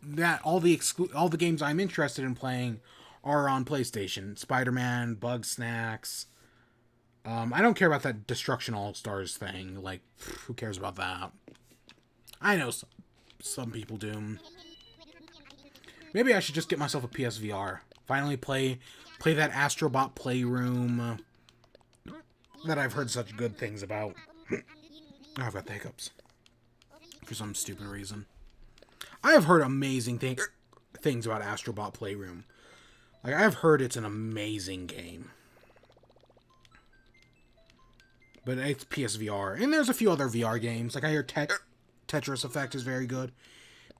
That all the games I'm interested in playing are on PlayStation. Spider-Man, Bugsnax. I don't care about that Destruction All-Stars thing. Like, who cares about that? I know some people do. Maybe I should just get myself a PSVR. Finally play that Astrobot Playroom that I've heard such good things about. Oh, I've got the hiccups. For some stupid reason. I have heard amazing things about Astrobot Playroom. Like, I've heard it's an amazing game. But it's PSVR. And there's a few other VR games. Like, I hear Tetris Effect is very good.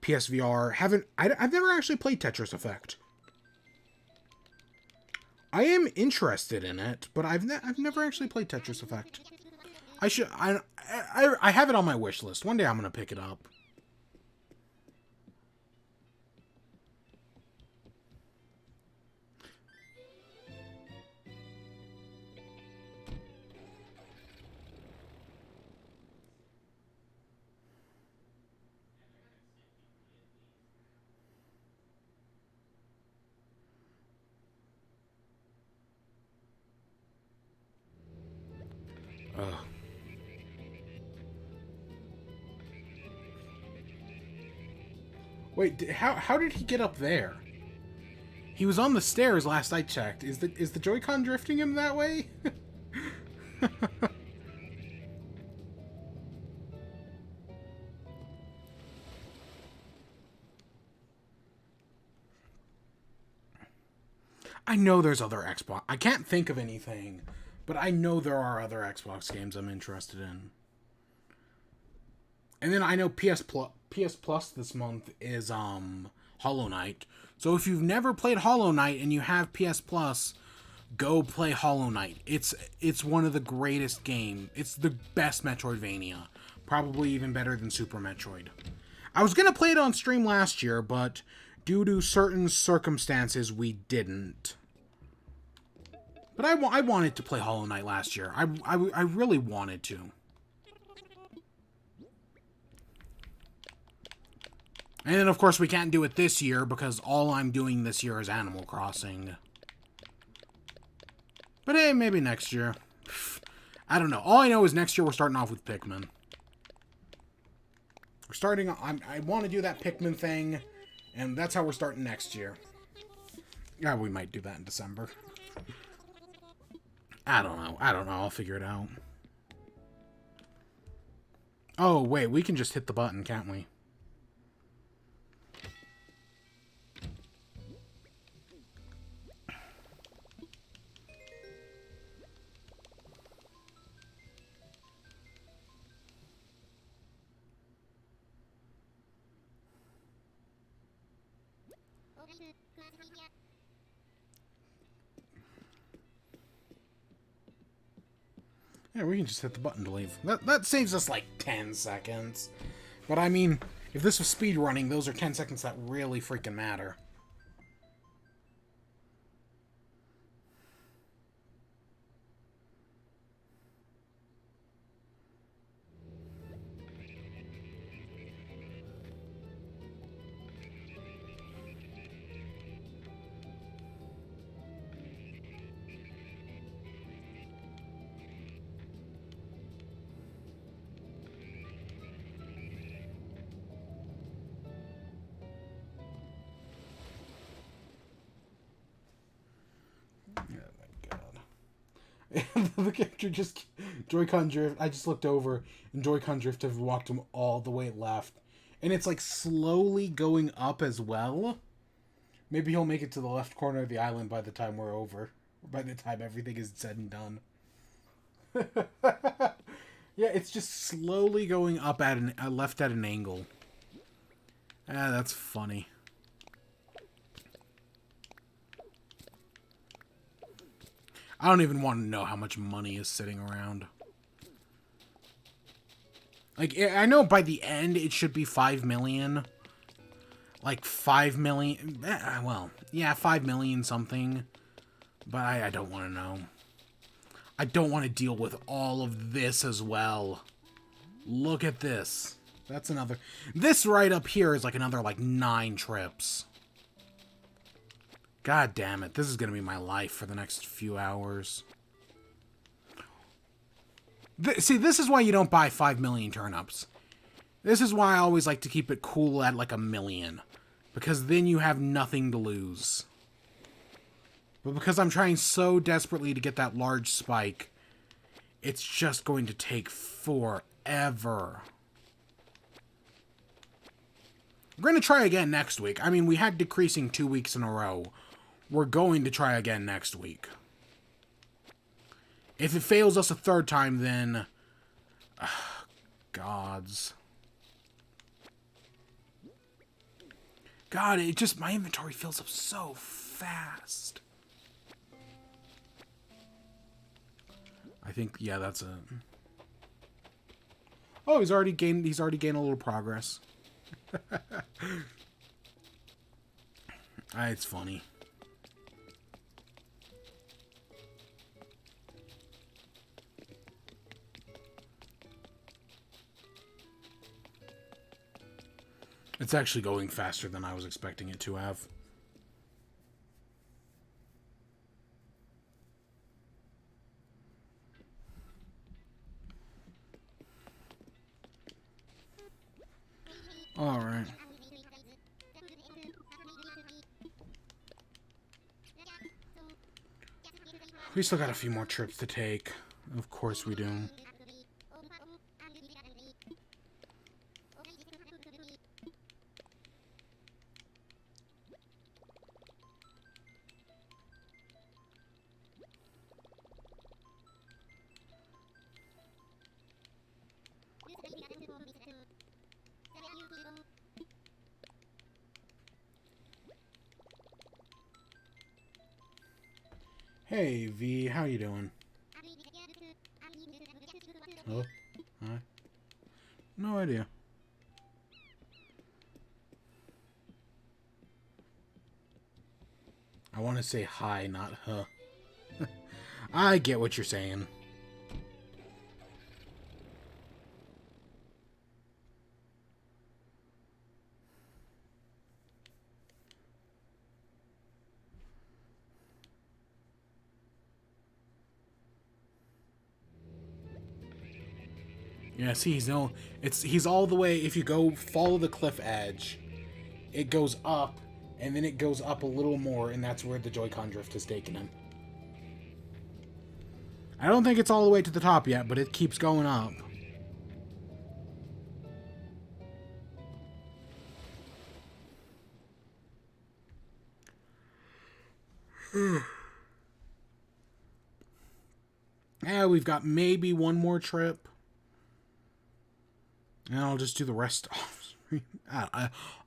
PSVR. I've never actually played Tetris Effect. I am interested in it, but I've never actually played Tetris Effect. I have it on my wish list. One day I'm going to pick it up. Ugh. Wait, how did he get up there? He was on the stairs last I checked. Is the Joy-Con drifting him that way? I know there's other Xbox. I can't think of anything, but I know there are other Xbox games I'm interested in. And then I know PS Plus this month is Hollow Knight. So if you've never played Hollow Knight and you have PS Plus, go play Hollow Knight. It's one of the greatest games. It's the best Metroidvania. Probably even better than Super Metroid. I was going to play it on stream last year, but Due to certain circumstances, we didn't. But I wanted to play Hollow Knight last year. I really wanted to. And then, of course, we can't do it this year because all I'm doing this year is Animal Crossing. But hey, maybe next year. I don't know. All I know is next year we're starting off with Pikmin. We're starting... I want to do that Pikmin thing, and that's how we're starting next year. Yeah, we might do that in December. I don't know. I'll figure it out. Oh, wait. We can just hit the button, can't we? Yeah, we can just hit the button to leave. That saves us like 10 seconds. But I mean, if this was speed running, those are 10 seconds that really freaking matter. The character just... Joy-Con drift... I just looked over, and Joy-Con drift have walked him all the way left. And it's, like, slowly going up as well. Maybe he'll make it to the left corner of the island by the time we're over. By the time everything is said and done. Yeah, it's just slowly going up at an... left at an angle. Ah, that's funny. I don't even want to know how much money is sitting around. Like, I know by the end it should be 5 million. Like, 5 million... well, yeah, 5 million something. But I don't want to know. I don't want to deal with all of this as well. Look at this. That's another... This right up here is like another, like, 9 trips. God damn it. This is going to be my life for the next few hours. See, this is why you don't buy 5 million turnips. This is why I always like to keep it cool at like 1 million. Because then you have nothing to lose. But because I'm trying so desperately to get that large spike, it's just going to take forever. We're going to try again next week. I mean, we had decreasing 2 weeks in a row. We're going to try again next week. If it fails us a third time, then... gods. God, it just... My inventory fills up so fast. I think, yeah, that's it. Oh, he's already gained a little progress. It's funny. It's actually going faster than I was expecting it to have. All right. We still got a few more trips to take. Of course we do. Hey, V, how you doing? Oh, hi. No idea. I want to say hi, not huh. I get what you're saying. Yeah, see, he's all the way. If you go follow the cliff edge, it goes up, and then it goes up a little more, and that's where the Joy-Con drift has taken him. I don't think it's all the way to the top yet, but it keeps going up. Yeah, we've got maybe one more trip. And I'll just do the rest off screen.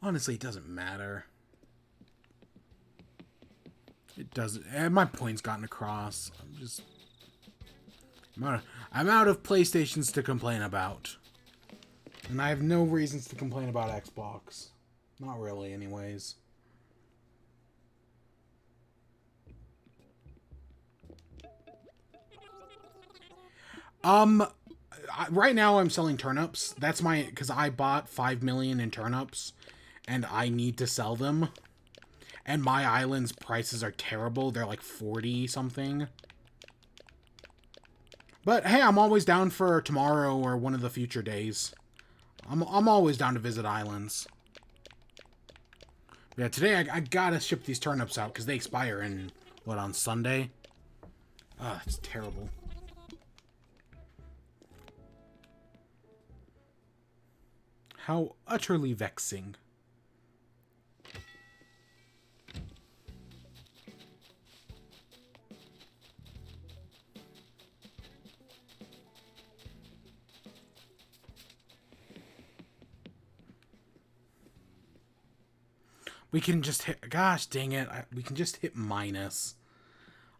Honestly, it doesn't matter. It doesn't. My point's gotten across. I'm out of PlayStations to complain about. And I have no reasons to complain about Xbox. Not really, anyways. Right now I'm selling turnips. That's because I bought 5 million in turnips, and I need to sell them. And my island's prices are terrible. They're like 40 something. But hey, I'm always down for tomorrow or one of the future days. I'm always down to visit islands. Yeah, today I gotta ship these turnips out because they expire in, what, on Sunday? It's terrible. How utterly vexing. We can just hit, gosh dang it, we can just hit minus.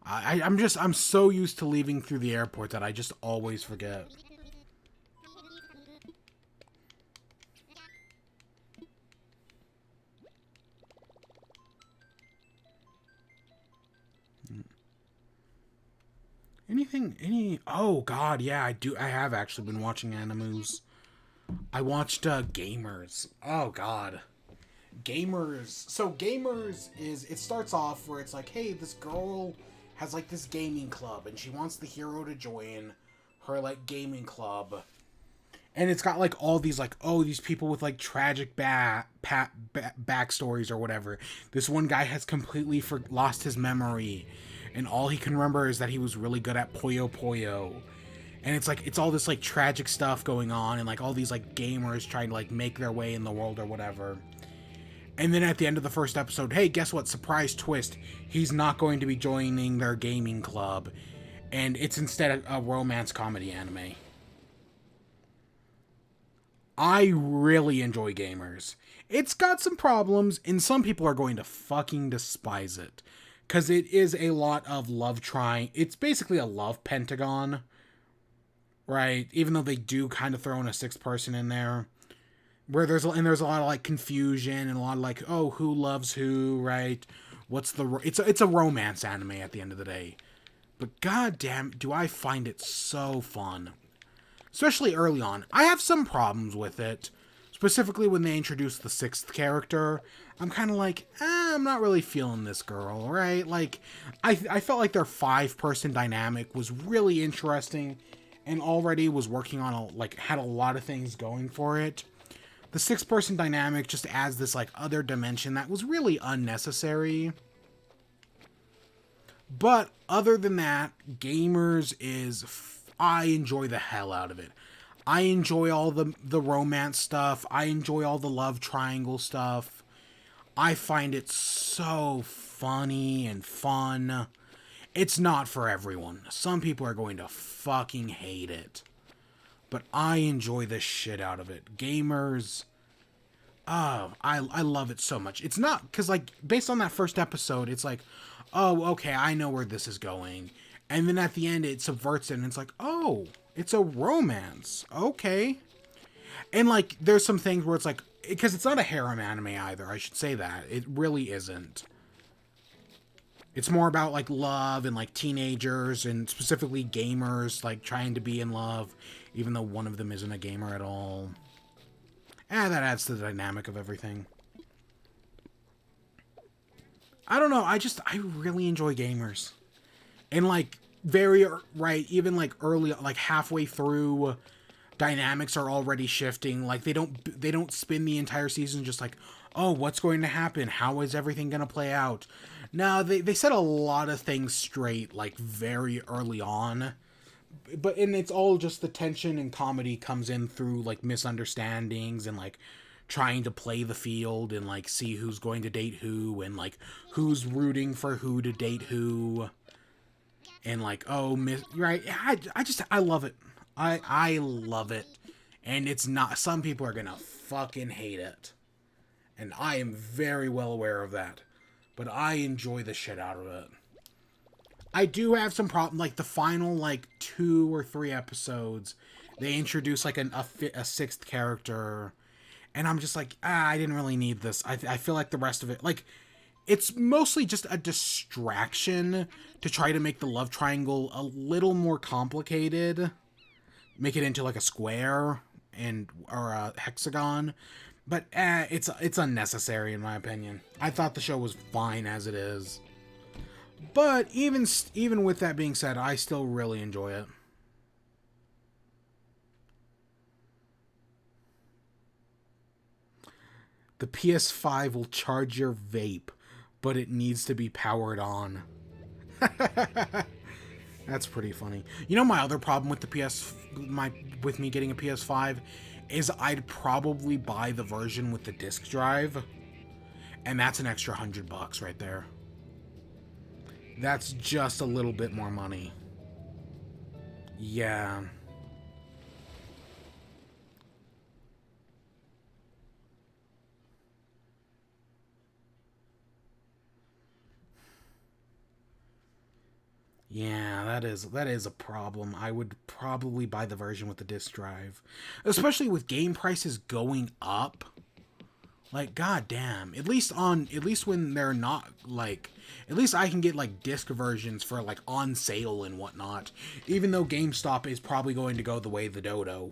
I'm so used to leaving through the airport that I just always forget. Oh god, yeah, I have actually been watching Animus. I watched Gamers. Oh god. Gamers. So Gamers it starts off where it's like, hey, this girl has like this gaming club and she wants the hero to join her like gaming club. And it's got like all these like, oh, these people with like tragic backstories or whatever. This one guy has completely lost his memory, and all he can remember is that he was really good at Puyo Puyo. And it's like, it's all this like tragic stuff going on, and like all these like gamers trying to like make their way in the world or whatever. And then at the end of the first episode, hey, guess what? Surprise twist. He's not going to be joining their gaming club. And it's instead a romance comedy anime. I really enjoy Gamers. It's got some problems, and some people are going to fucking despise it. Because it is a lot of love trying. It's basically a love pentagon. Right? Even though they do kind of throw in a sixth person in there. Where there's a lot of like confusion and a lot of like, oh, who loves who, right? It's a romance anime at the end of the day. But goddamn, do I find it so fun. Especially early on. I have some problems with it. Specifically when they introduce the sixth character. I'm kind of like, I'm not really feeling this girl, right? Like, I felt like their 5-person dynamic was really interesting. And already was working on had a lot of things going for it. The 6-person dynamic just adds this like other dimension that was really unnecessary. But other than that, Gamers I enjoy the hell out of it. I enjoy all the romance stuff. I enjoy all the love triangle stuff. I find it so funny and fun. It's not for everyone. Some people are going to fucking hate it. But I enjoy the shit out of it. Gamers. Oh, I love it so much. It's not, because, like, based on that first episode, it's like, oh, okay, I know where this is going. And then at the end, it subverts it, and it's like, oh, it's a romance. Okay. And, like, there's some things where it's like, because it's not a harem anime either, I should say that. It really isn't. It's more about like love and like teenagers and specifically gamers like trying to be in love, even though one of them isn't a gamer at all. And that adds to the dynamic of everything. I don't know. I really enjoy gamers. And like right, even like early, like halfway through, dynamics are already shifting. Like they don't spend the entire season just like, oh, what's going to happen? How is everything going to play out? No, they set a lot of things straight like very early on. And it's all just the tension and comedy comes in through like misunderstandings and like trying to play the field and like see who's going to date who and like who's rooting for who to date who and like right. I love it. I love it. And it's not, some people are gonna fucking hate it, and I am very well aware of that, but I enjoy the shit out of it. I do have some problem, like the final like 2 or 3 episodes, they introduce like a sixth character, and I'm just like, I didn't really need this. I feel like the rest of it, like, it's mostly just a distraction to try to make the love triangle a little more complicated, make it into like a square or a hexagon, but it's unnecessary in my opinion. I thought the show was fine as it is. But even with that being said, I still really enjoy it. The PS5 will charge your vape, but it needs to be powered on. That's pretty funny. You know, my other problem with with me getting a PS5 is I'd probably buy the version with the disc drive, and that's an extra $100 right there. That's just a little bit more money. Yeah. Yeah, that is a problem. I would probably buy the version with the disc drive, especially with game prices going up. Like, goddamn. At least when they're not like, at least I can get like disc versions for like on sale and whatnot. Even though GameStop is probably going to go the way of the dodo.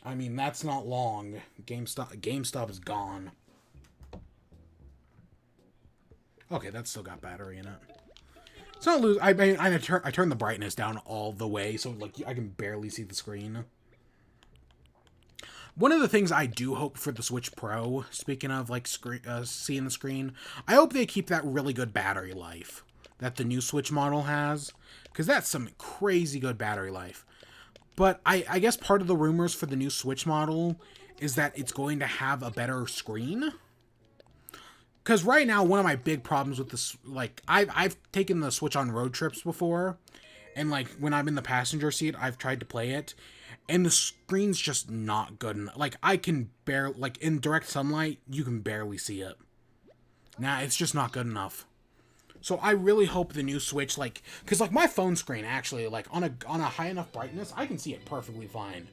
I mean, that's not long. GameStop is gone. Okay, that's still got battery in it. It's not lose. I mean, I turn the brightness down all the way, so like I can barely see the screen. One of the things I do hope for the Switch Pro, speaking of like seeing the screen, I hope they keep that really good battery life that the new Switch model has, because that's some crazy good battery life. But I guess part of the rumors for the new Switch model is that it's going to have a better screen. Because right now, one of my big problems with this, like, I've taken the Switch on road trips before, and, like, when I'm in the passenger seat, I've tried to play it, and the screen's just not good enough. Like, I can barely, like, in direct sunlight, you can barely see it. Nah, it's just not good enough. So I really hope the new Switch, like, because, like, my phone screen, actually, like, on a high enough brightness, I can see it perfectly fine.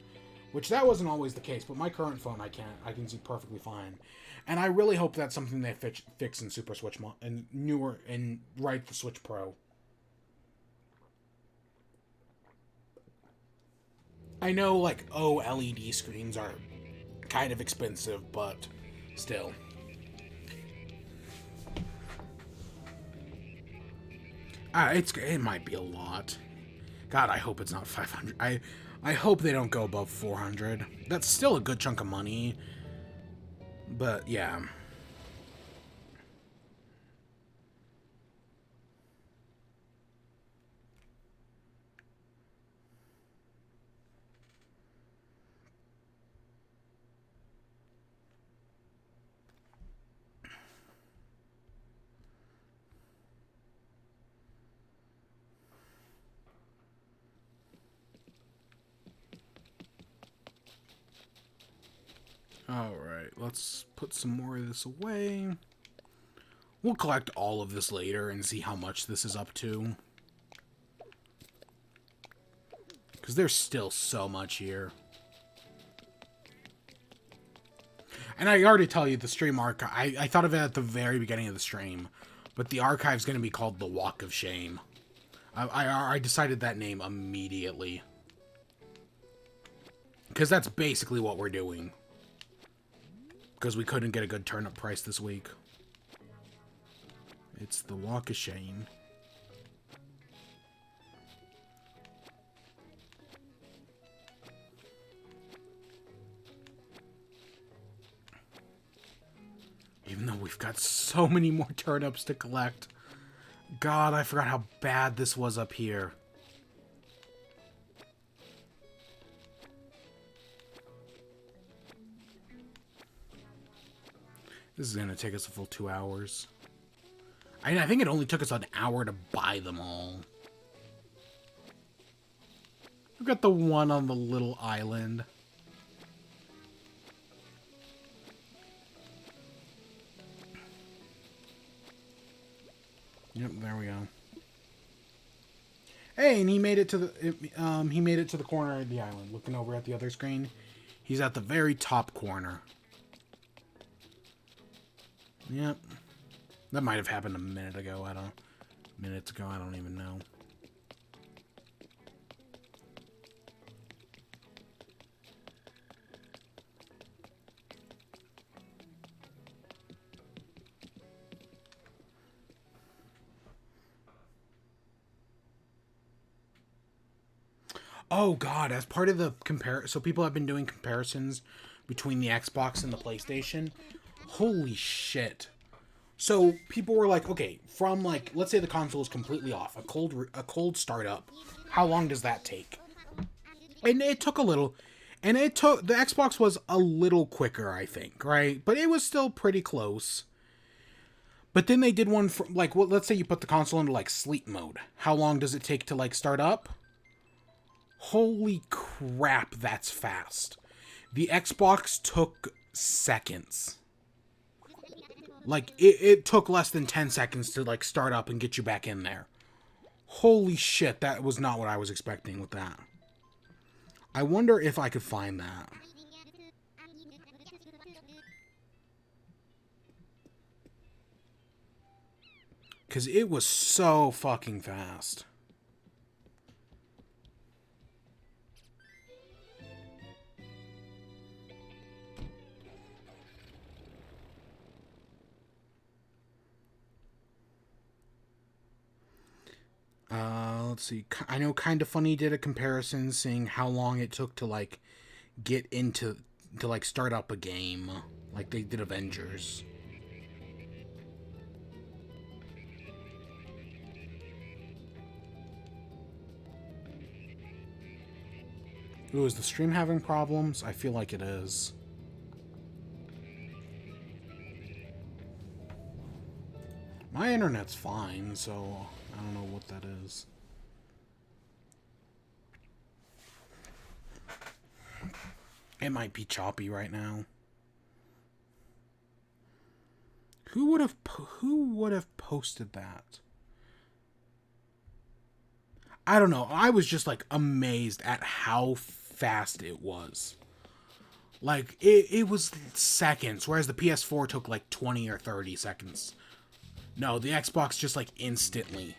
Which that wasn't always the case, but my current phone, I can see perfectly fine. And I really hope that's something they fix in Super Switch and newer and right the Switch Pro. I know like OLED screens are kind of expensive, but still. It might be a lot. God, I hope it's not 500. I hope they don't go above 400. That's still a good chunk of money. But yeah. Alright, let's put some more of this away. We'll collect all of this later and see how much this is up to. Because there's still so much here. And I already tell you, the stream arc, I thought of it at the very beginning of the stream. But the archive's going to be called the Walk of Shame. I decided that name immediately. Because that's basically what we're doing. Because we couldn't get a good turnip price this week. It's the Walk of Shame. Even though we've got so many more turnips to collect. God, I forgot how bad this was up here. This is going to take us a full 2 hours. I think it only took us an hour to buy them all. We've got the one on the little island. Yep, there we go. Hey, and he made it to the corner of the island. Looking over at the other screen, he's at the very top corner. Yep, that might have happened a minute ago. Minutes ago. I don't even know. Oh God! As part of the so people have been doing comparisons between the Xbox and the PlayStation. Holy shit! So people were like, okay, from like, let's say the console is completely off, a cold startup. How long does that take? And it took a little, and the Xbox was a little quicker, I think, right? But it was still pretty close. But then they did one for like, well, let's say you put the console into like sleep mode. How long does it take to like start up? Holy crap, that's fast. The Xbox took seconds. Like, it took less than 10 seconds to, like, start up and get you back in there. Holy shit, that was not what I was expecting with that. I wonder if I could find that. Because it was so fucking fast. Let's see. I know Kinda Funny did a comparison saying how long it took to, like, get into, to, like, start up a game. Like they did Avengers. Ooh, is the stream having problems? I feel like it is. My internet's fine, so I don't know what that is. It might be choppy right now. Who would have posted that? I don't know. I was just like amazed at how fast it was. Like it was seconds, whereas the PS4 took like 20 or 30 seconds. No, the Xbox just like instantly.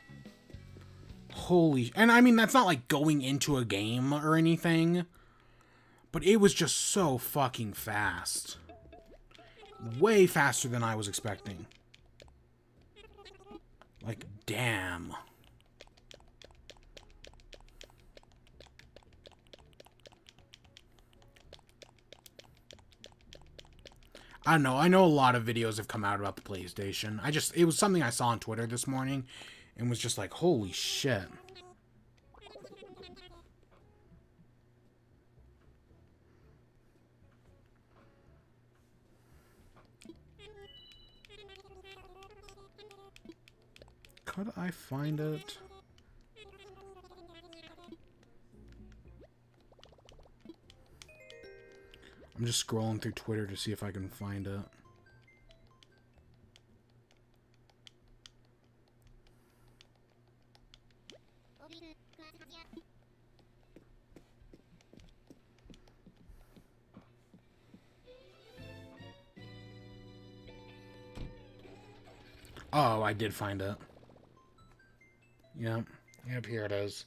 Holy, and I mean that's not like going into a game or anything. But it was just so fucking fast. Way faster than I was expecting. Like, damn. I don't know. I know a lot of videos have come out about the PlayStation. It was something I saw on Twitter this morning and was just like, holy shit. Could I find it? I'm just scrolling through Twitter to see if I can find it. Oh, I did find it. Yep. Yep, here it is.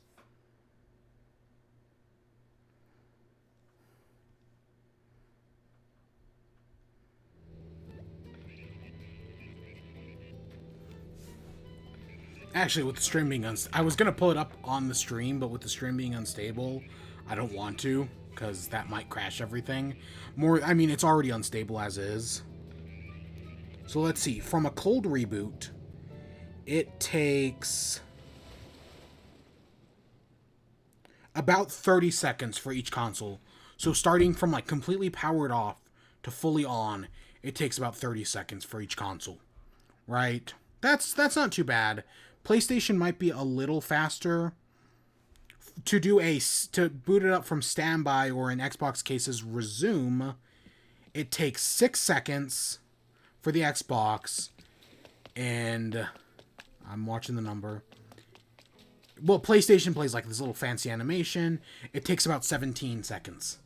Actually, with the stream being I was gonna pull it up on the stream, but with the stream being unstable, I don't want to, because that might crash everything. I mean, it's already unstable as is. So let's see. From a cold reboot, it takes about 30 seconds for each console. So starting from like completely powered off to fully on, it takes about 30 seconds for each console. Right? That's not too bad. PlayStation might be a little faster. To boot it up from standby, or in Xbox cases resume, it takes 6 seconds for the Xbox, and I'm watching the number. Well, PlayStation plays like this little fancy animation. It takes about 17 seconds.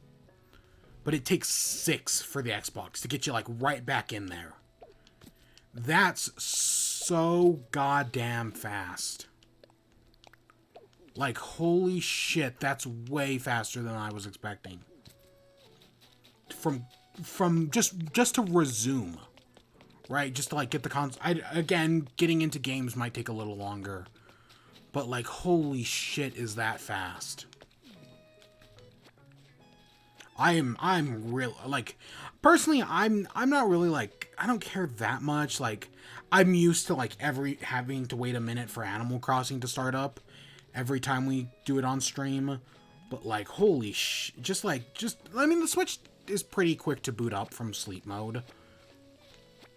But it takes 6 for the Xbox to get you like right back in there. That's so goddamn fast. Like, holy shit, that's way faster than I was expecting. From just to resume, right? Just to like get the console. Again, getting into games might take a little longer, but like, holy shit, is that fast? I'm real like, personally, I'm not really like, I don't care that much. Like, I'm used to like having to wait a minute for Animal Crossing to start up every time we do it on stream. But like, holy I mean, the Switch is pretty quick to boot up from sleep mode.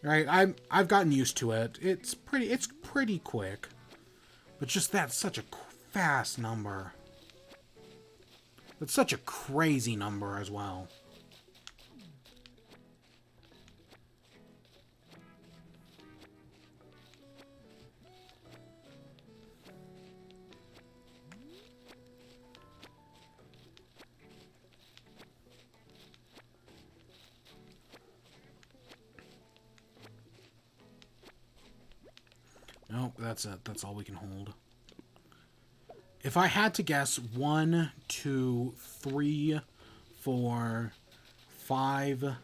Right? I've gotten used to it. It's pretty quick. But just that's such a fast number. That's such a crazy number as well. Nope, that's it. That's all we can hold. If I had to guess, 1, 2, 3, 4, 5...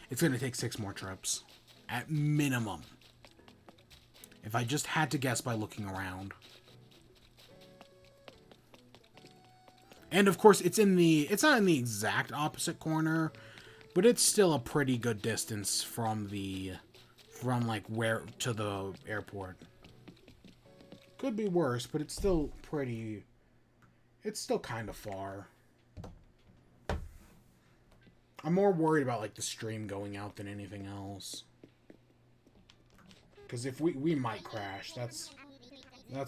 It's going to take 6 more trips. At minimum. If I just had to guess by looking around. And of course, it's not in the exact opposite corner, but it's still a pretty good distance from like where to the airport. Could be worse, but it's still kind of far. I'm more worried about like the stream going out than anything else. Because if we might crash, that's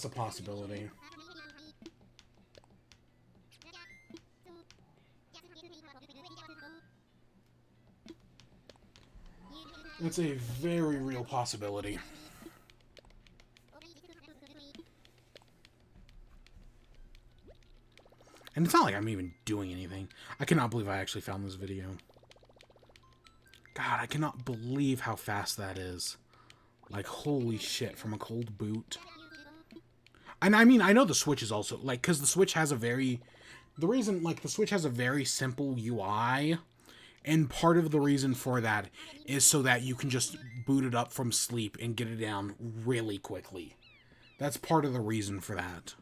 a possibility. It's a very real possibility. And it's not like I'm even doing anything. I cannot believe I actually found this video. God, I cannot believe how fast that is. Like, holy shit, from a cold boot. And I mean, I know the Switch is also, like, because the Switch has the Switch has a very simple UI. And part of the reason for that is so that you can just boot it up from sleep and get it down really quickly. That's part of the reason for that.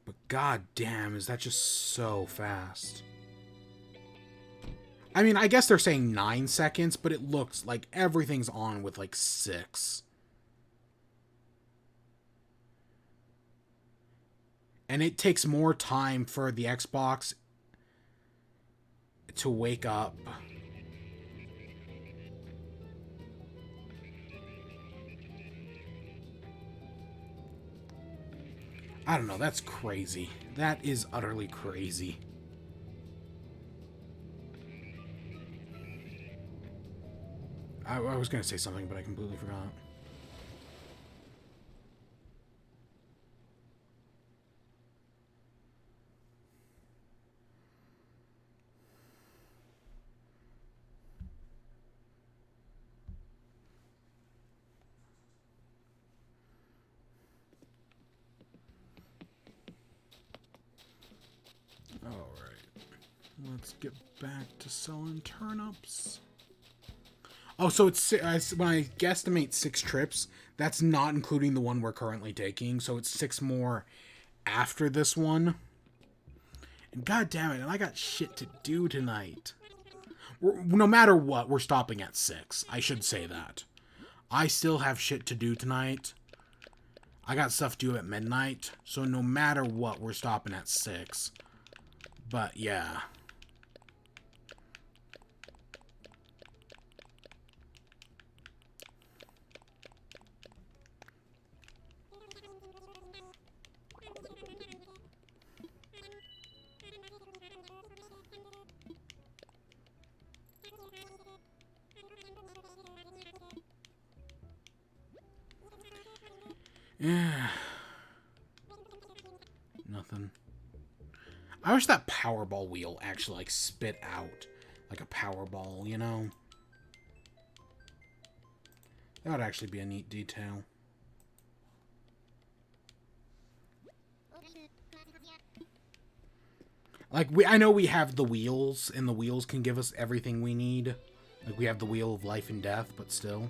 But god damn, is that just so fast. I mean, I guess they're saying 9 seconds, but it looks like everything's on with like 6. And it takes more time for the Xbox to wake up. I don't know, that's crazy. That is utterly crazy. I was going to say something, but I completely forgot. Alright. Let's get back to selling turnips. Oh, so it's when I guesstimate 6 trips, that's not including the one we're currently taking. So it's 6 more after this one. And god damn it, and I got shit to do tonight. No matter what, we're stopping at 6. I should say that. I still have shit to do tonight. I got stuff due at midnight. So no matter what, we're stopping at 6. But yeah. Yeah. Nothing. I wish that Powerball wheel actually, like, spit out like a Powerball, you know? That would actually be a neat detail. Like, I know we have the wheels, and the wheels can give us everything we need. Like, we have the wheel of life and death, but still.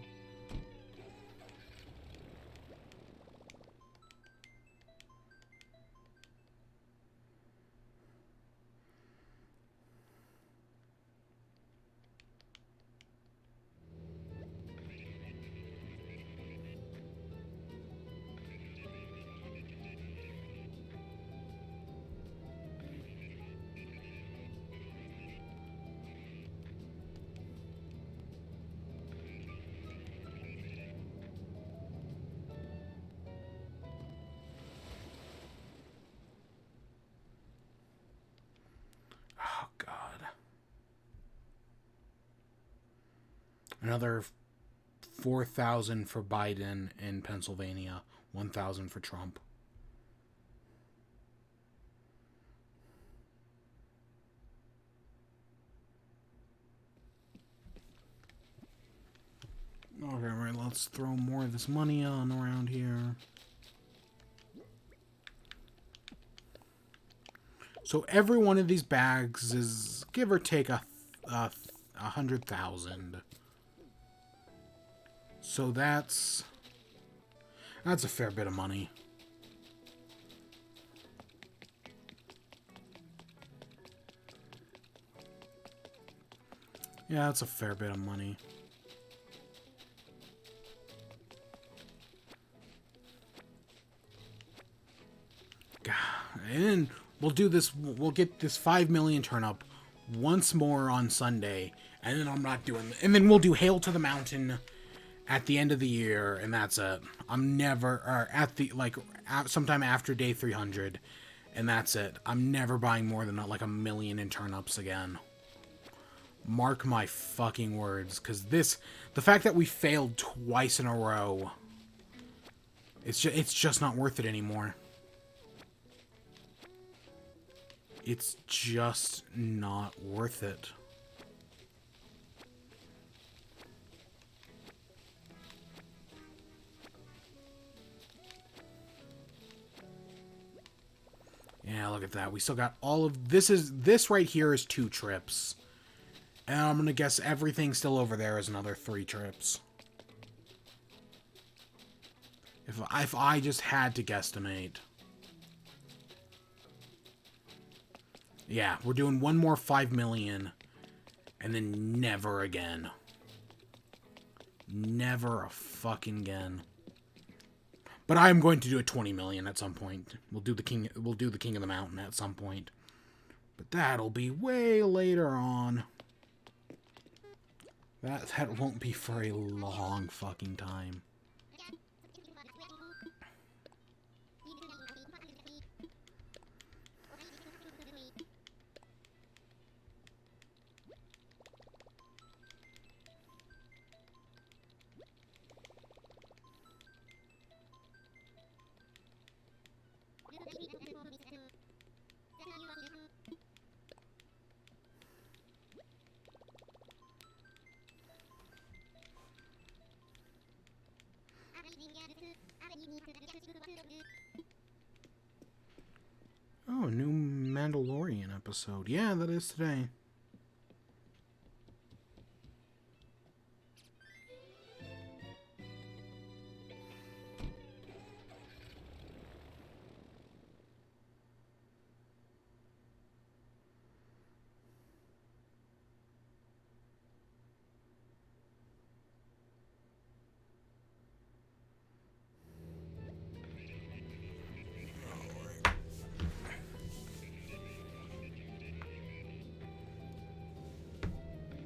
Oh, God. Another 4,000 for Biden in Pennsylvania. 1,000 for Trump. Okay, right, let's throw more of this money on around here. So every one of these bags is give or take a 100,000. So that's a fair bit of money. Yeah, that's a fair bit of money. God, and we'll do this. We'll get this 5 million turnip once more on Sunday, and then I'm not doing. And then we'll do Hail to the Mountain at the end of the year, and that's it. I'm never, or at the sometime after day 300, and that's it. I'm never buying more than like 1 million in turnips again. Mark my fucking words, because the fact that we failed twice in a row, it's just not worth it anymore. It's just not worth it. Yeah, look at that. We still got all of this right here is 2 trips. And I'm gonna guess everything still over there is another 3 trips. If I just had to guesstimate. Yeah, we're doing one more 5 million. And then never again. Never a fucking again. But I am going to do a 20 million at some point. We'll do the King of the Mountain at some point. But that'll be way later on. That won't be for a long fucking time. Oh, new Mandalorian episode. Yeah, that is today.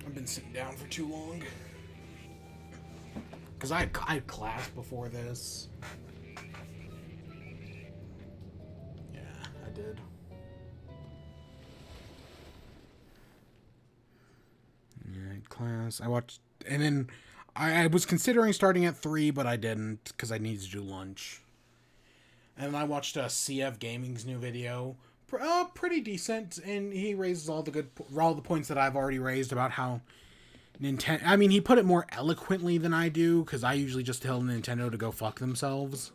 I've been sitting down for too long. Because I had class before this. Yeah, I did. Yeah, I had class. I watched... And then I was considering starting at 3, but I didn't because I needed to do lunch. And I watched CF Gaming's new video. Pretty decent, and he raises all the points that I've already raised about how Nintendo... I mean, he put it more eloquently than I do, because I usually just tell Nintendo to go fuck themselves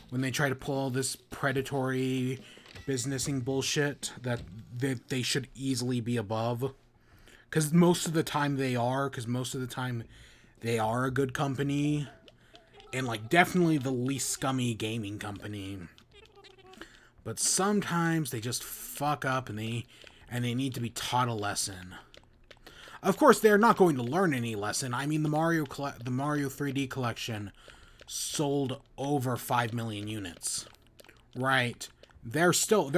when they try to pull all this predatory businessing bullshit that they should easily be above. Because most of the time they are, a good company, and, like, definitely the least scummy gaming company. But sometimes they just fuck up and they need to be taught a lesson. Of course, they're not going to learn any lesson. I mean, the Mario 3D collection sold over 5 million units. Right? They're still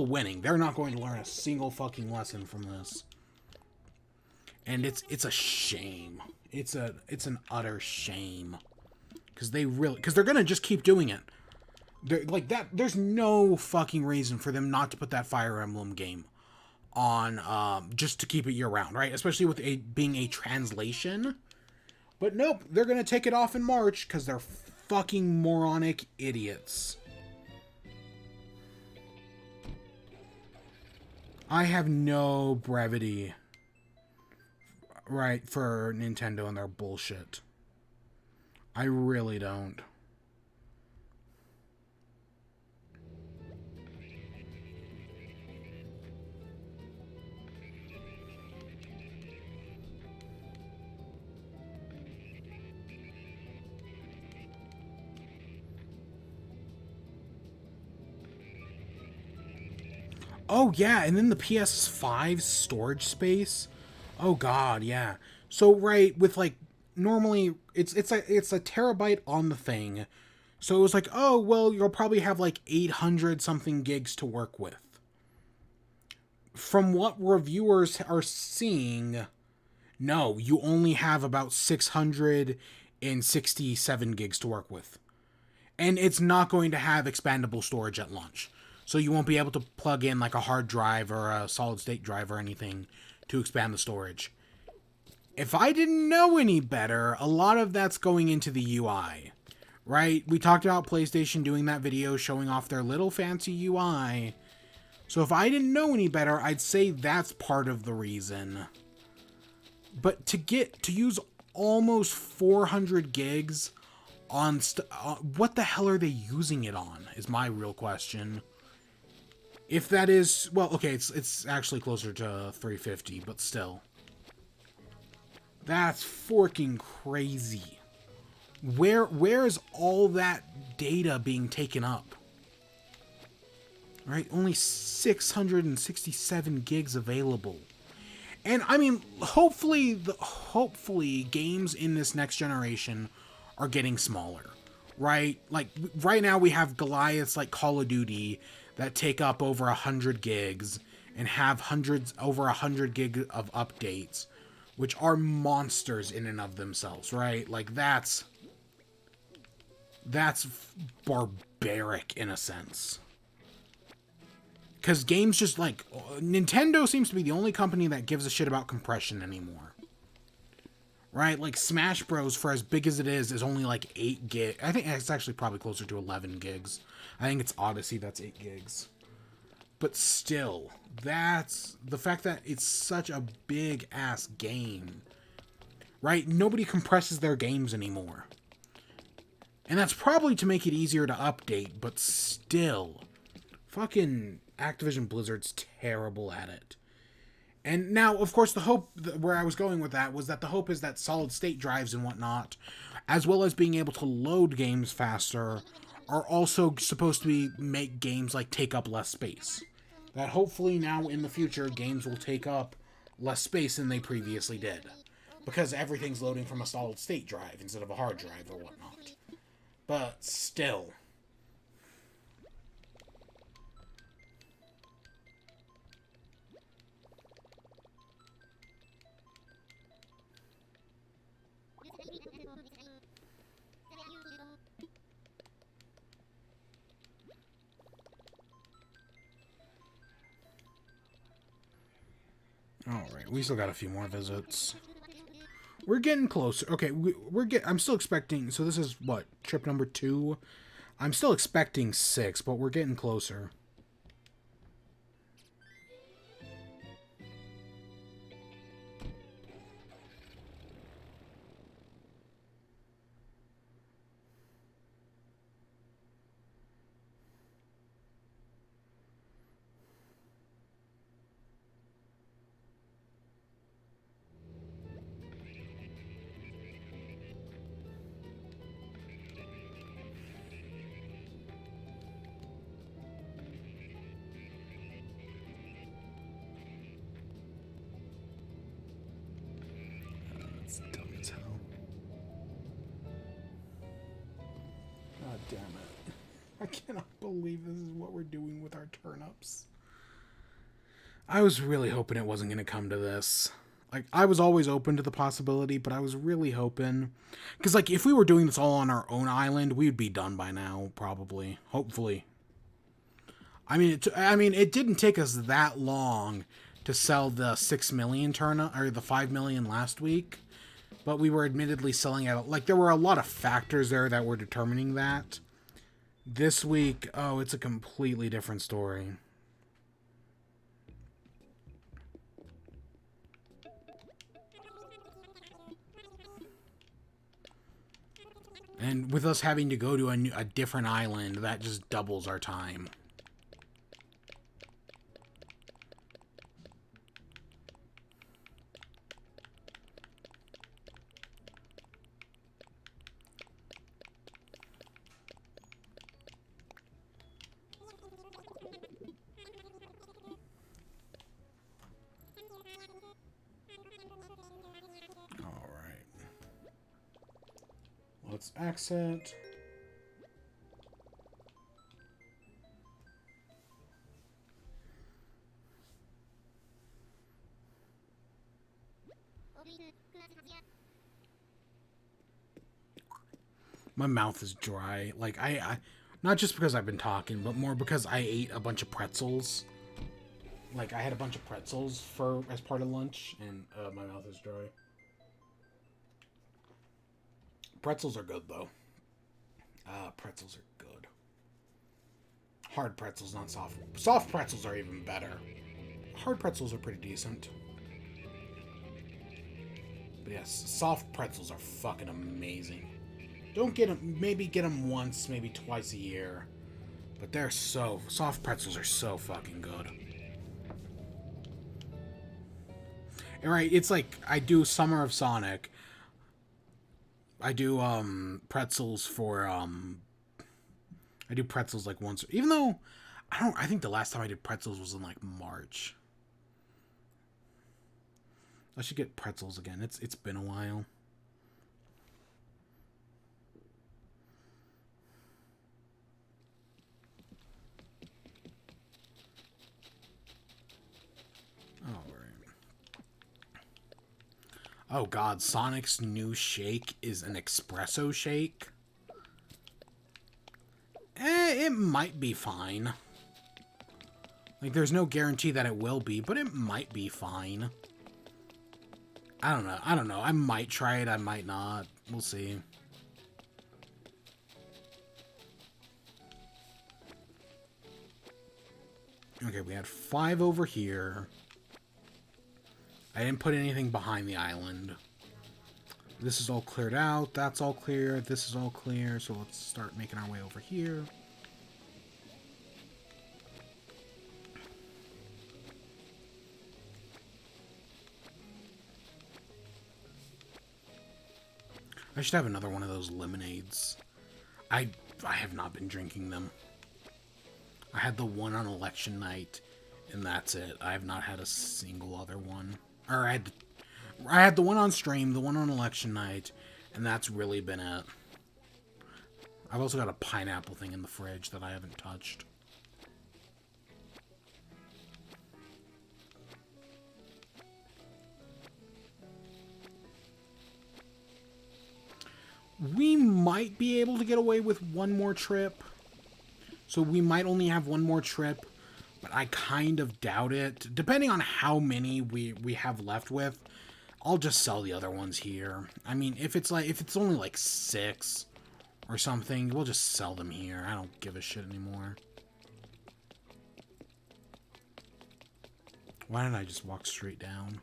winning. They're not going to learn a single fucking lesson from this. And it's a shame. It's an utter shame. Because they're gonna just keep doing it. Like that, there's no fucking reason for them not to put that Fire Emblem game on, just to keep it year-round, right? Especially with being a translation. But nope, they're gonna take it off in March because they're fucking moronic idiots. I have no brevity, right, for Nintendo and their bullshit. I really don't. Oh, yeah, and then the PS5 storage space. Oh, God, yeah. So, right, with, like, normally, it's a terabyte on the thing. So it was like, oh, well, you'll probably have, like, 800-something gigs to work with. From what reviewers are seeing, no, you only have about 667 gigs to work with. And it's not going to have expandable storage at launch. So you won't be able to plug in like a hard drive or a solid state drive or anything to expand the storage. If I didn't know any better, a lot of that's going into the UI, right? We talked about PlayStation doing that video showing off their little fancy UI. So if I didn't know any better, I'd say that's part of the reason. But to use almost 400 gigs on what the hell are they using it on is my real question. If that is, well, okay, it's actually closer to 350, but still. That's forking crazy. Where is all that data being taken up? Right? Only 667 gigs available. And I mean, hopefully games in this next generation are getting smaller. Right? Like right now we have Goliaths like Call of Duty that take up over 100 gigs and have over 100 gig of updates, which are monsters in and of themselves, right? Like that's barbaric in a sense. Because games just like Nintendo seems to be the only company that gives a shit about compression anymore. Right? Like Smash Bros, for as big as it is only like 8 gig. I think it's actually probably closer to 11 gigs. I think it's Odyssey that's 8 gigs. But still, that's the fact that it's such a big ass game. Right? Nobody compresses their games anymore. And that's probably to make it easier to update, but still, Fucking Activision Blizzard's terrible at it. And now, of course, the hope, where I was going with that, was that the hope is that solid state drives and whatnot, as well as being able to load games faster, are also supposed to make games like take up less space. That hopefully now in the future, games will take up less space than they previously did. Because everything's loading from a solid state drive instead of a hard drive or whatnot. But still. Alright, we still got a few more visits. We're getting closer. Okay, I'm still expecting... So this is, what, trip number 2? I'm still expecting 6, but we're getting closer. That's dumb as hell. God damn it. I cannot believe this is what we're doing with our turnips. I was really hoping it wasn't going to come to this. Like, I was always open to the possibility, but I was really hoping... Because, like, if we were doing this all on our own island, we'd be done by now, probably. Hopefully. I mean, it didn't take us that long to sell the 6 million turnip, or the 5 million last week. But we were admittedly selling at... Like, there were a lot of factors there that were determining that. This week, oh, it's a completely different story. And with us having to go to a different island, that just doubles our time. Let's exit. My mouth is dry. Like, I not just because I've been talking, but more because I ate a bunch of pretzels. Like, I had a bunch of pretzels as part of lunch, and my mouth is dry. Pretzels are good, though. Pretzels are good. Hard pretzels, not soft. Soft pretzels are even better. Hard pretzels are pretty decent. But yes, soft pretzels are fucking amazing. Don't get them, maybe get them once, maybe twice a year. But they're soft pretzels are so fucking good. Right, it's like, I do Summer of Sonic. I do, pretzels for, I do pretzels like once, even though, I think the last time I did pretzels was in like March. I should get pretzels again. It's been a while. Oh god, Sonic's new shake is an espresso shake. It might be fine. Like, there's no guarantee that it will be, but it might be fine. I don't know. I might try it, I might not. We'll see. Okay, we had 5 over here. I didn't put anything behind the island. This is all cleared out. That's all clear. This is all clear. So let's start making our way over here. I should have another one of those lemonades. I have not been drinking them. I had the one on election night, and that's it. I have not had a single other one. Or I had the one on stream, the one on election night, and that's really been it. I've also got a pineapple thing in the fridge that I haven't touched. We might be able to get away with one more trip. So we might only have one more trip, but I kind of doubt it. Depending on how many we have left with, I'll just sell the other ones here. I mean, if it's only like 6 or something, we'll just sell them here. I don't give a shit anymore. Why didn't I just walk straight down?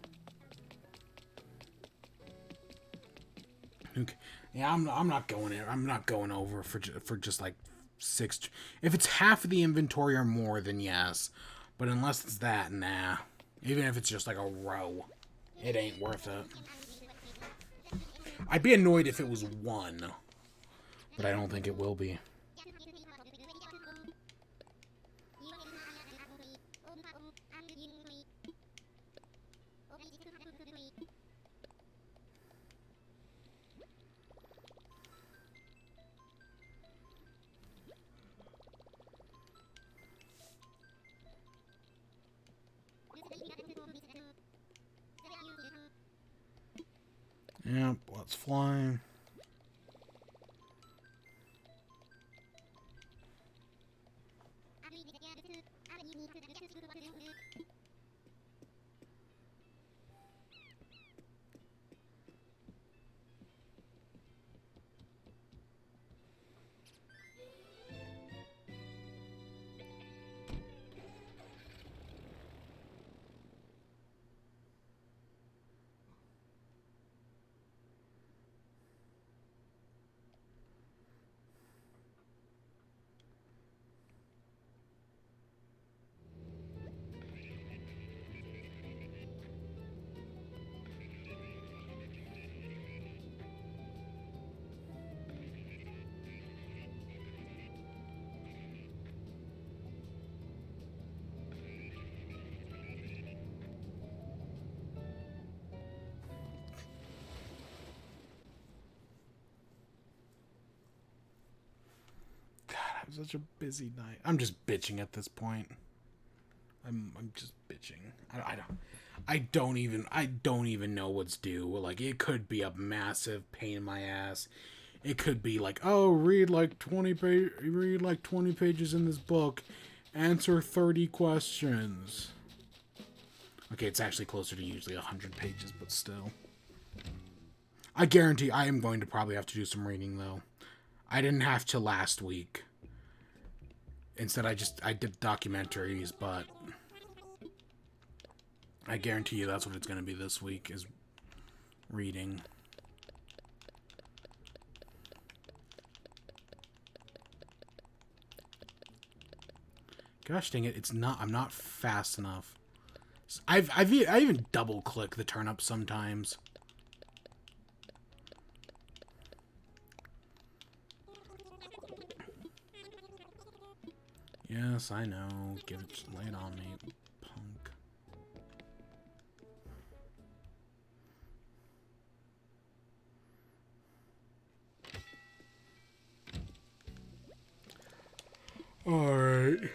Okay. Yeah, I'm not going in. I'm not going over for just like 6. If it's half of the inventory or more, then yes. But unless it's that, nah. Even if it's just like a row, it ain't worth it. I'd be annoyed if it was 1, but I don't think it will be. Yep, let's fly. Such a busy night. I'm just bitching at this point. I'm just bitching. I don't even know what's due. Like, it could be a massive pain in my ass. It could be like, oh, read like 20 pages in this book, answer 30 questions. Okay, it's actually closer to usually 100 pages, but still. I guarantee I am going to probably have to do some reading though. I didn't have to last week. Instead, I did documentaries, but I guarantee you that's what it's going to be this week, is reading. Gosh dang it, I'm not fast enough. I even double click the turnip sometimes. Yes, I know. Lay it on me, punk. Alright.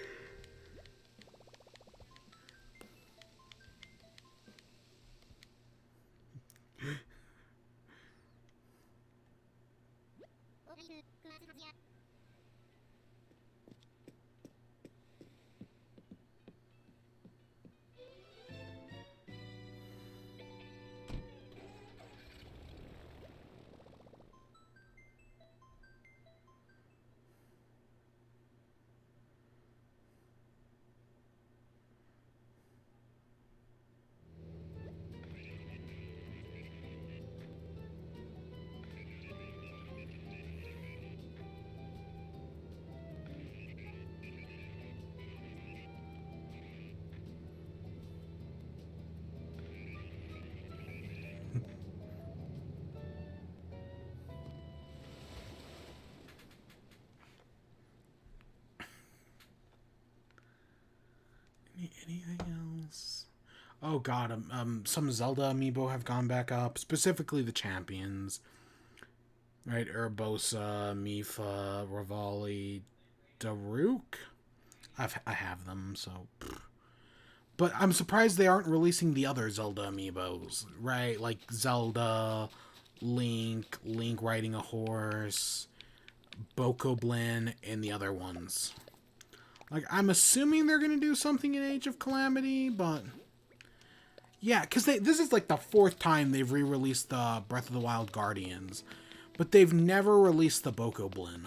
Anything else? Oh god, some Zelda amiibo have gone back up, specifically the champions. Right, Urbosa, Mifa, Rivali, Daruk. I have them, so. But I'm surprised they aren't releasing the other Zelda amiibos, right? Like Zelda, Link riding a horse, Bokoblin, and the other ones. Like, I'm assuming they're gonna do something in Age of Calamity, but yeah, because this is like the 4th time they've re-released the Breath of the Wild Guardians, but they've never released the Bokoblin.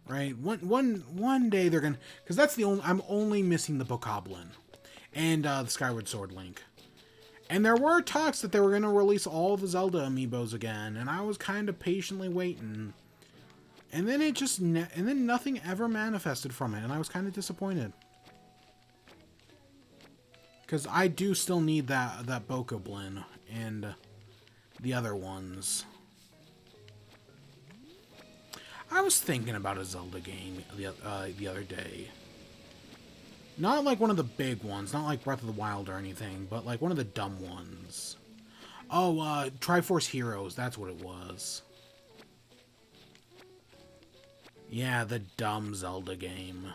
Right? One day they're gonna, because that's the only, I'm only missing the Bokoblin and the Skyward Sword Link. And there were talks that they were gonna release all the Zelda amiibos again, and I was kind of patiently waiting. And then it just and then nothing ever manifested from it, and I was kind of disappointed. Because I do still need that Bokoblin and the other ones. I was thinking about a Zelda game the other day. Not like one of the big ones, not like Breath of the Wild or anything, but like one of the dumb ones. Oh, Triforce Heroes, that's what it was. Yeah, the dumb Zelda game.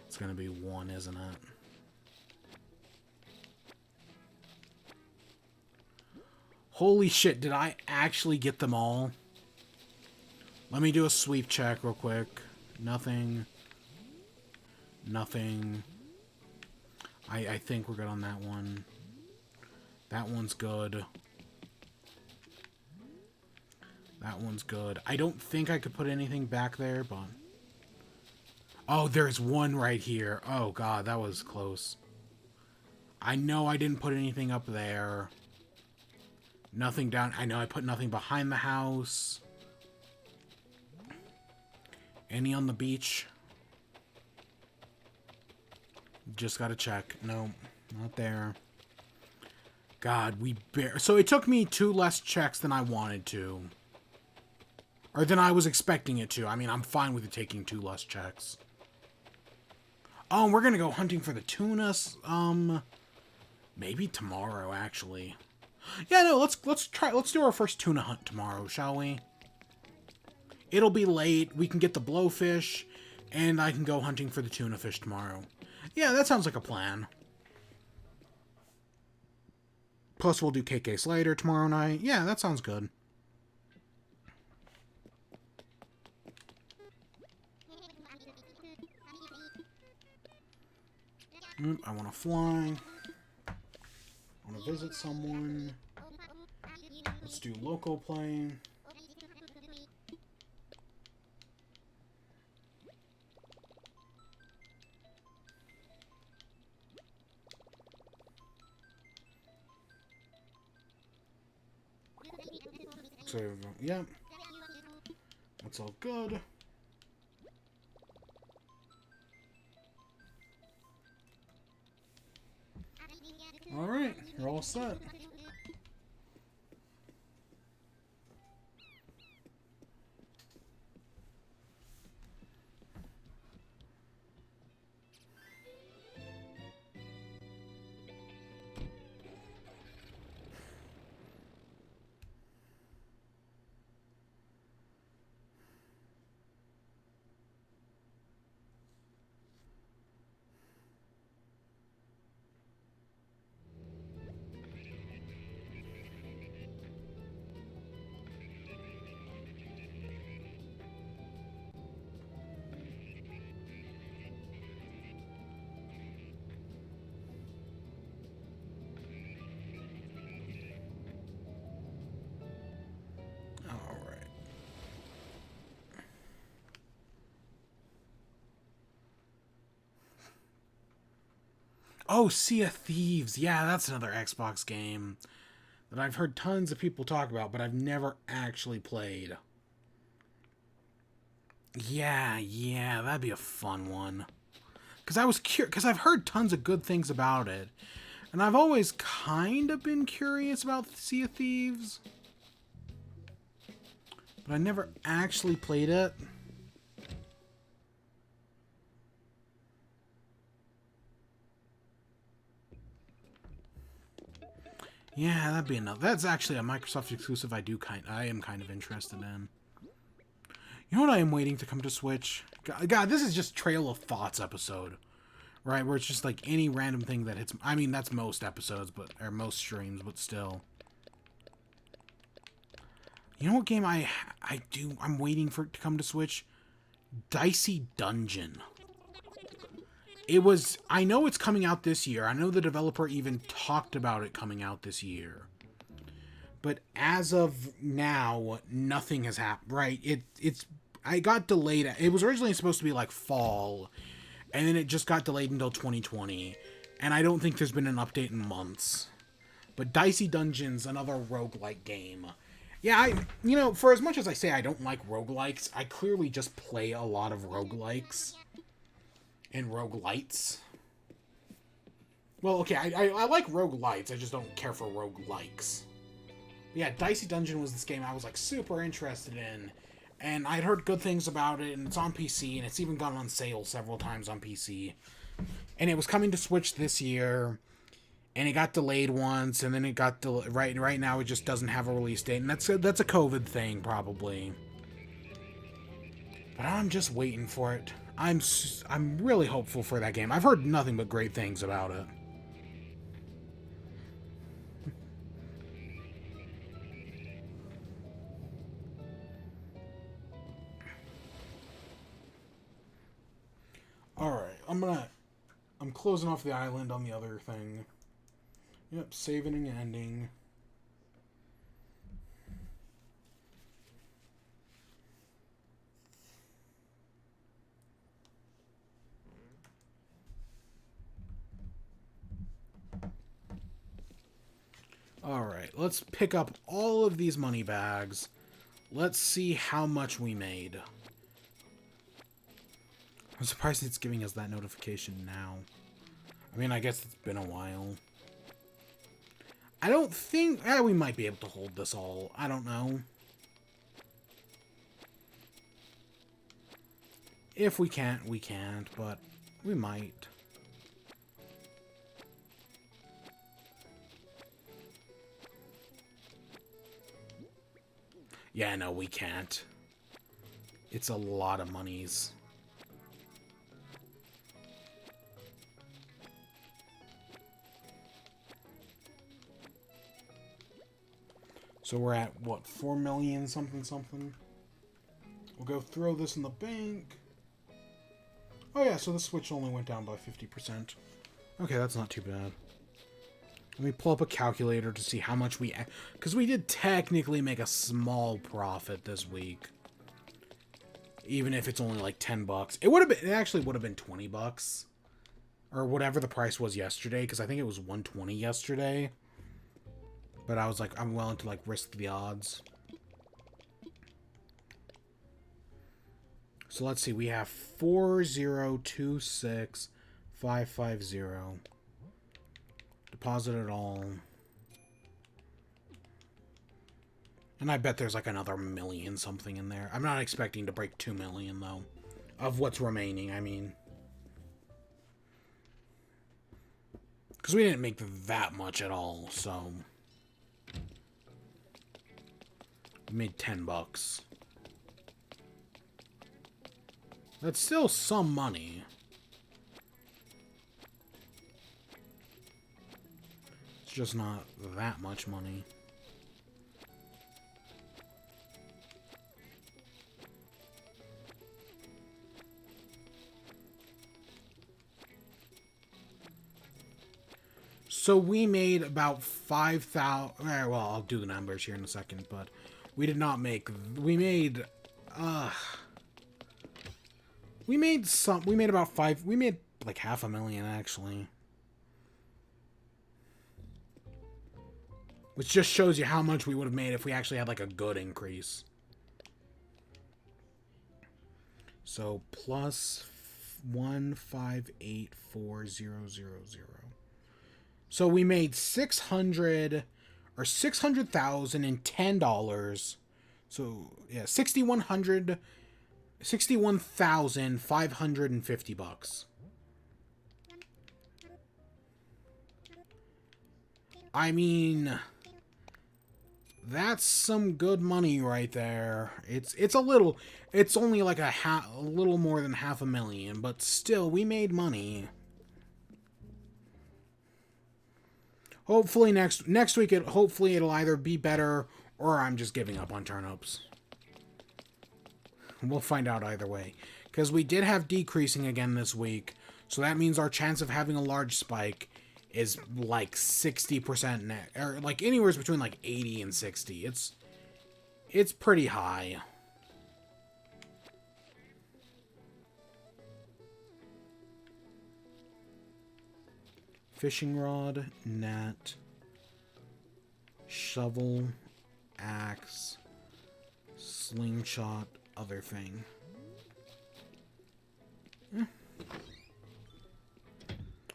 It's gonna be 1, isn't it? Holy shit, did I actually get them all? Let me do a sweep check real quick. Nothing. Nothing. I think we're good on that one. That one's good. That one's good. I don't think I could put anything back there, but... Oh, there's one right here. Oh, God, that was close. I know I didn't put anything up there. Nothing down... I know I put nothing behind the house. Any on the beach? Just gotta check. No, not there. God, so it took me 2 less checks than I wanted to. Or than I was expecting it to. I mean, I'm fine with it taking 2 less checks. Oh, we're gonna go hunting for the tuna. Maybe tomorrow, actually. Yeah, no, let's do our first tuna hunt tomorrow, shall we? It'll be late, we can get the blowfish, and I can go hunting for the tuna fish tomorrow. Yeah, that sounds like a plan. Plus, we'll do KK Slater tomorrow night. Yeah, that sounds good. I want to fly. I want to visit someone. Let's do local play. So, yeah. That's all good. Alright, you're all set. Oh, Sea of Thieves. Yeah, that's another Xbox game that I've heard tons of people talk about, but I've never actually played. Yeah, that'd be a fun one. Because I was curious, because I've heard tons of good things about it. And I've always kind of been curious about Sea of Thieves. But I never actually played it. Yeah, that'd be enough. That's actually a Microsoft exclusive I am kind of interested in. You know what I am waiting to come to Switch? God, this is just Trail of Thoughts episode. Right, where it's just like any random thing that hits... I mean, that's most episodes, or most streams, but still. You know what game I'm waiting for it to come to Switch? Dicey Dungeon. I know it's coming out this year. I know the developer even talked about it coming out this year. But as of now, nothing has happened, right? I got delayed. It was originally supposed to be like fall, and then it just got delayed until 2020. And I don't think there's been an update in months. But Dicey Dungeon's another roguelike game. Yeah, for as much as I say I don't like roguelikes, I clearly just play a lot of roguelikes and roguelites. Well, okay, I like roguelites, I just don't care for roguelikes. But yeah, Dicey Dungeon was this game I was like super interested in, and I'd heard good things about it, and it's on PC, and it's even gone on sale several times on PC. And it was coming to Switch this year, and it got delayed once, and then it got right now it just doesn't have a release date, and that's a COVID thing probably. But I'm just waiting for it. I'm really hopeful for that game. I've heard nothing but great things about it. Alright, I'm closing off the island on the other thing. Yep, saving and ending. Alright, let's pick up all of these money bags. Let's see how much we made. I'm surprised it's giving us that notification now. I mean, I guess it's been a while. I don't think... we might be able to hold this all. I don't know. If we can't, we can't, but we might. Yeah, no, we can't. It's a lot of monies. So we're at, what, 4 million something something? We'll go throw this in the bank. Oh yeah, so the Switch only went down by 50%. Okay, that's not too bad. Let me pull up a calculator to see how much we... Because we did technically make a small profit this week. Even if it's only like 10 bucks. It actually would have been 20 bucks. Or whatever the price was yesterday, because I think it was 120 yesterday. But I was like, I'm willing to like risk the odds. So let's see, we have 4026550. Deposit it all. And I bet there's like another million something in there. I'm not expecting to break 2 million though. Of what's remaining, I mean. Because we didn't make that much at all, so... We made 10 bucks. That's still some money. It's just not that much money. So we made about 5,000... Well, I'll do the numbers here in a second, but we did not make... We made... We made about 5... We made like 500,000 actually. Which just shows you how much we would have made if we actually had like a good increase. So plus 1584000. So we made $610. So yeah, $61,550. I mean, that's some good money right there. It's a little, it's only like a little more than $500,000, but still, we made money. Hopefully next week, hopefully it'll either be better or I'm just giving up on turnips. We'll find out either way. Because we did have decreasing again this week. So that means our chance of having a large spike is like 60% net. Or like anywhere between like 80 and 60. It's pretty high. Fishing rod, net, shovel, axe, slingshot, other thing.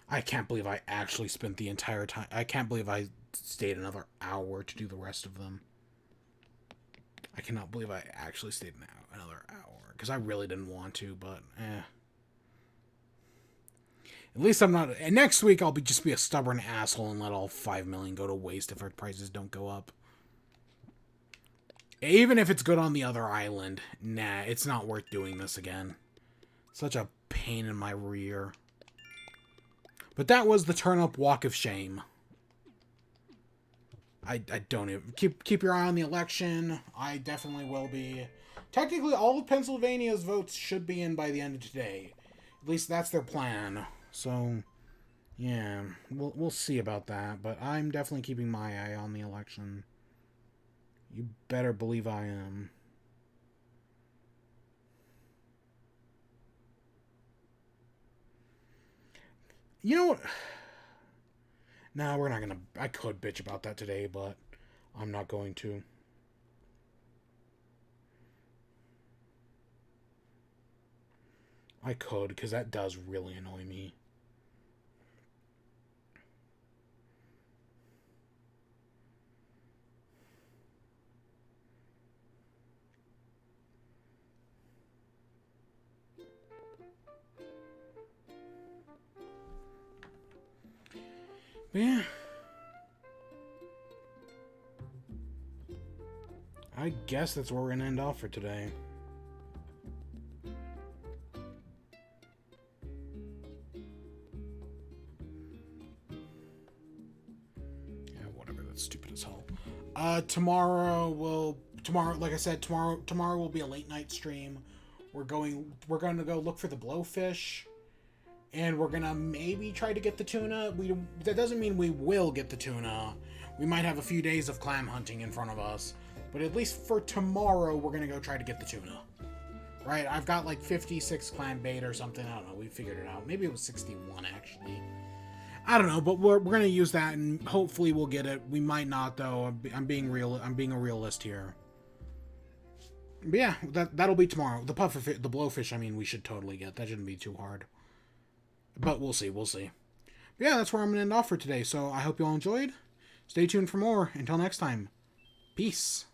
I can't believe I actually spent the entire time. I can't believe I stayed another hour to do the rest of them. I cannot believe I actually stayed another hour. Because I really didn't want to, but At least I'm not... And next week I'll just be a stubborn asshole and let all 5 million go to waste if our prices don't go up. Even if it's good on the other island, nah, it's not worth doing this again. Such a pain in my rear. But that was the turnip walk of shame. I don't even... Keep your eye on the election. I definitely will be. Technically, all of Pennsylvania's votes should be in by the end of today. At least that's their plan. So, yeah, we'll see about that. But I'm definitely keeping my eye on the election. You better believe I am. You know what? Nah, we're not gonna... I could bitch about that today, but I'm not going to. I could, because that does really annoy me. But yeah. I guess that's where we're going to end off for today. Yeah, whatever. That's stupid as hell. Tomorrow, like I said, tomorrow will be a late night stream. We're going to go look for the blowfish. And we're gonna maybe try to get the tuna. That doesn't mean we will get the tuna. We might have a few days of clam hunting in front of us. But at least for tomorrow, we're gonna go try to get the tuna. Right? I've got like 56 clam bait or something. I don't know. We figured it out. Maybe it was 61 actually. I don't know. But we're gonna use that and hopefully we'll get it. We might not though. I'm being a realist here. But yeah, that'll be tomorrow. The blowfish. I mean, we should totally get. That shouldn't be too hard. But we'll see. But yeah, that's where I'm going to end off for today. So I hope you all enjoyed. Stay tuned for more. Until next time. Peace.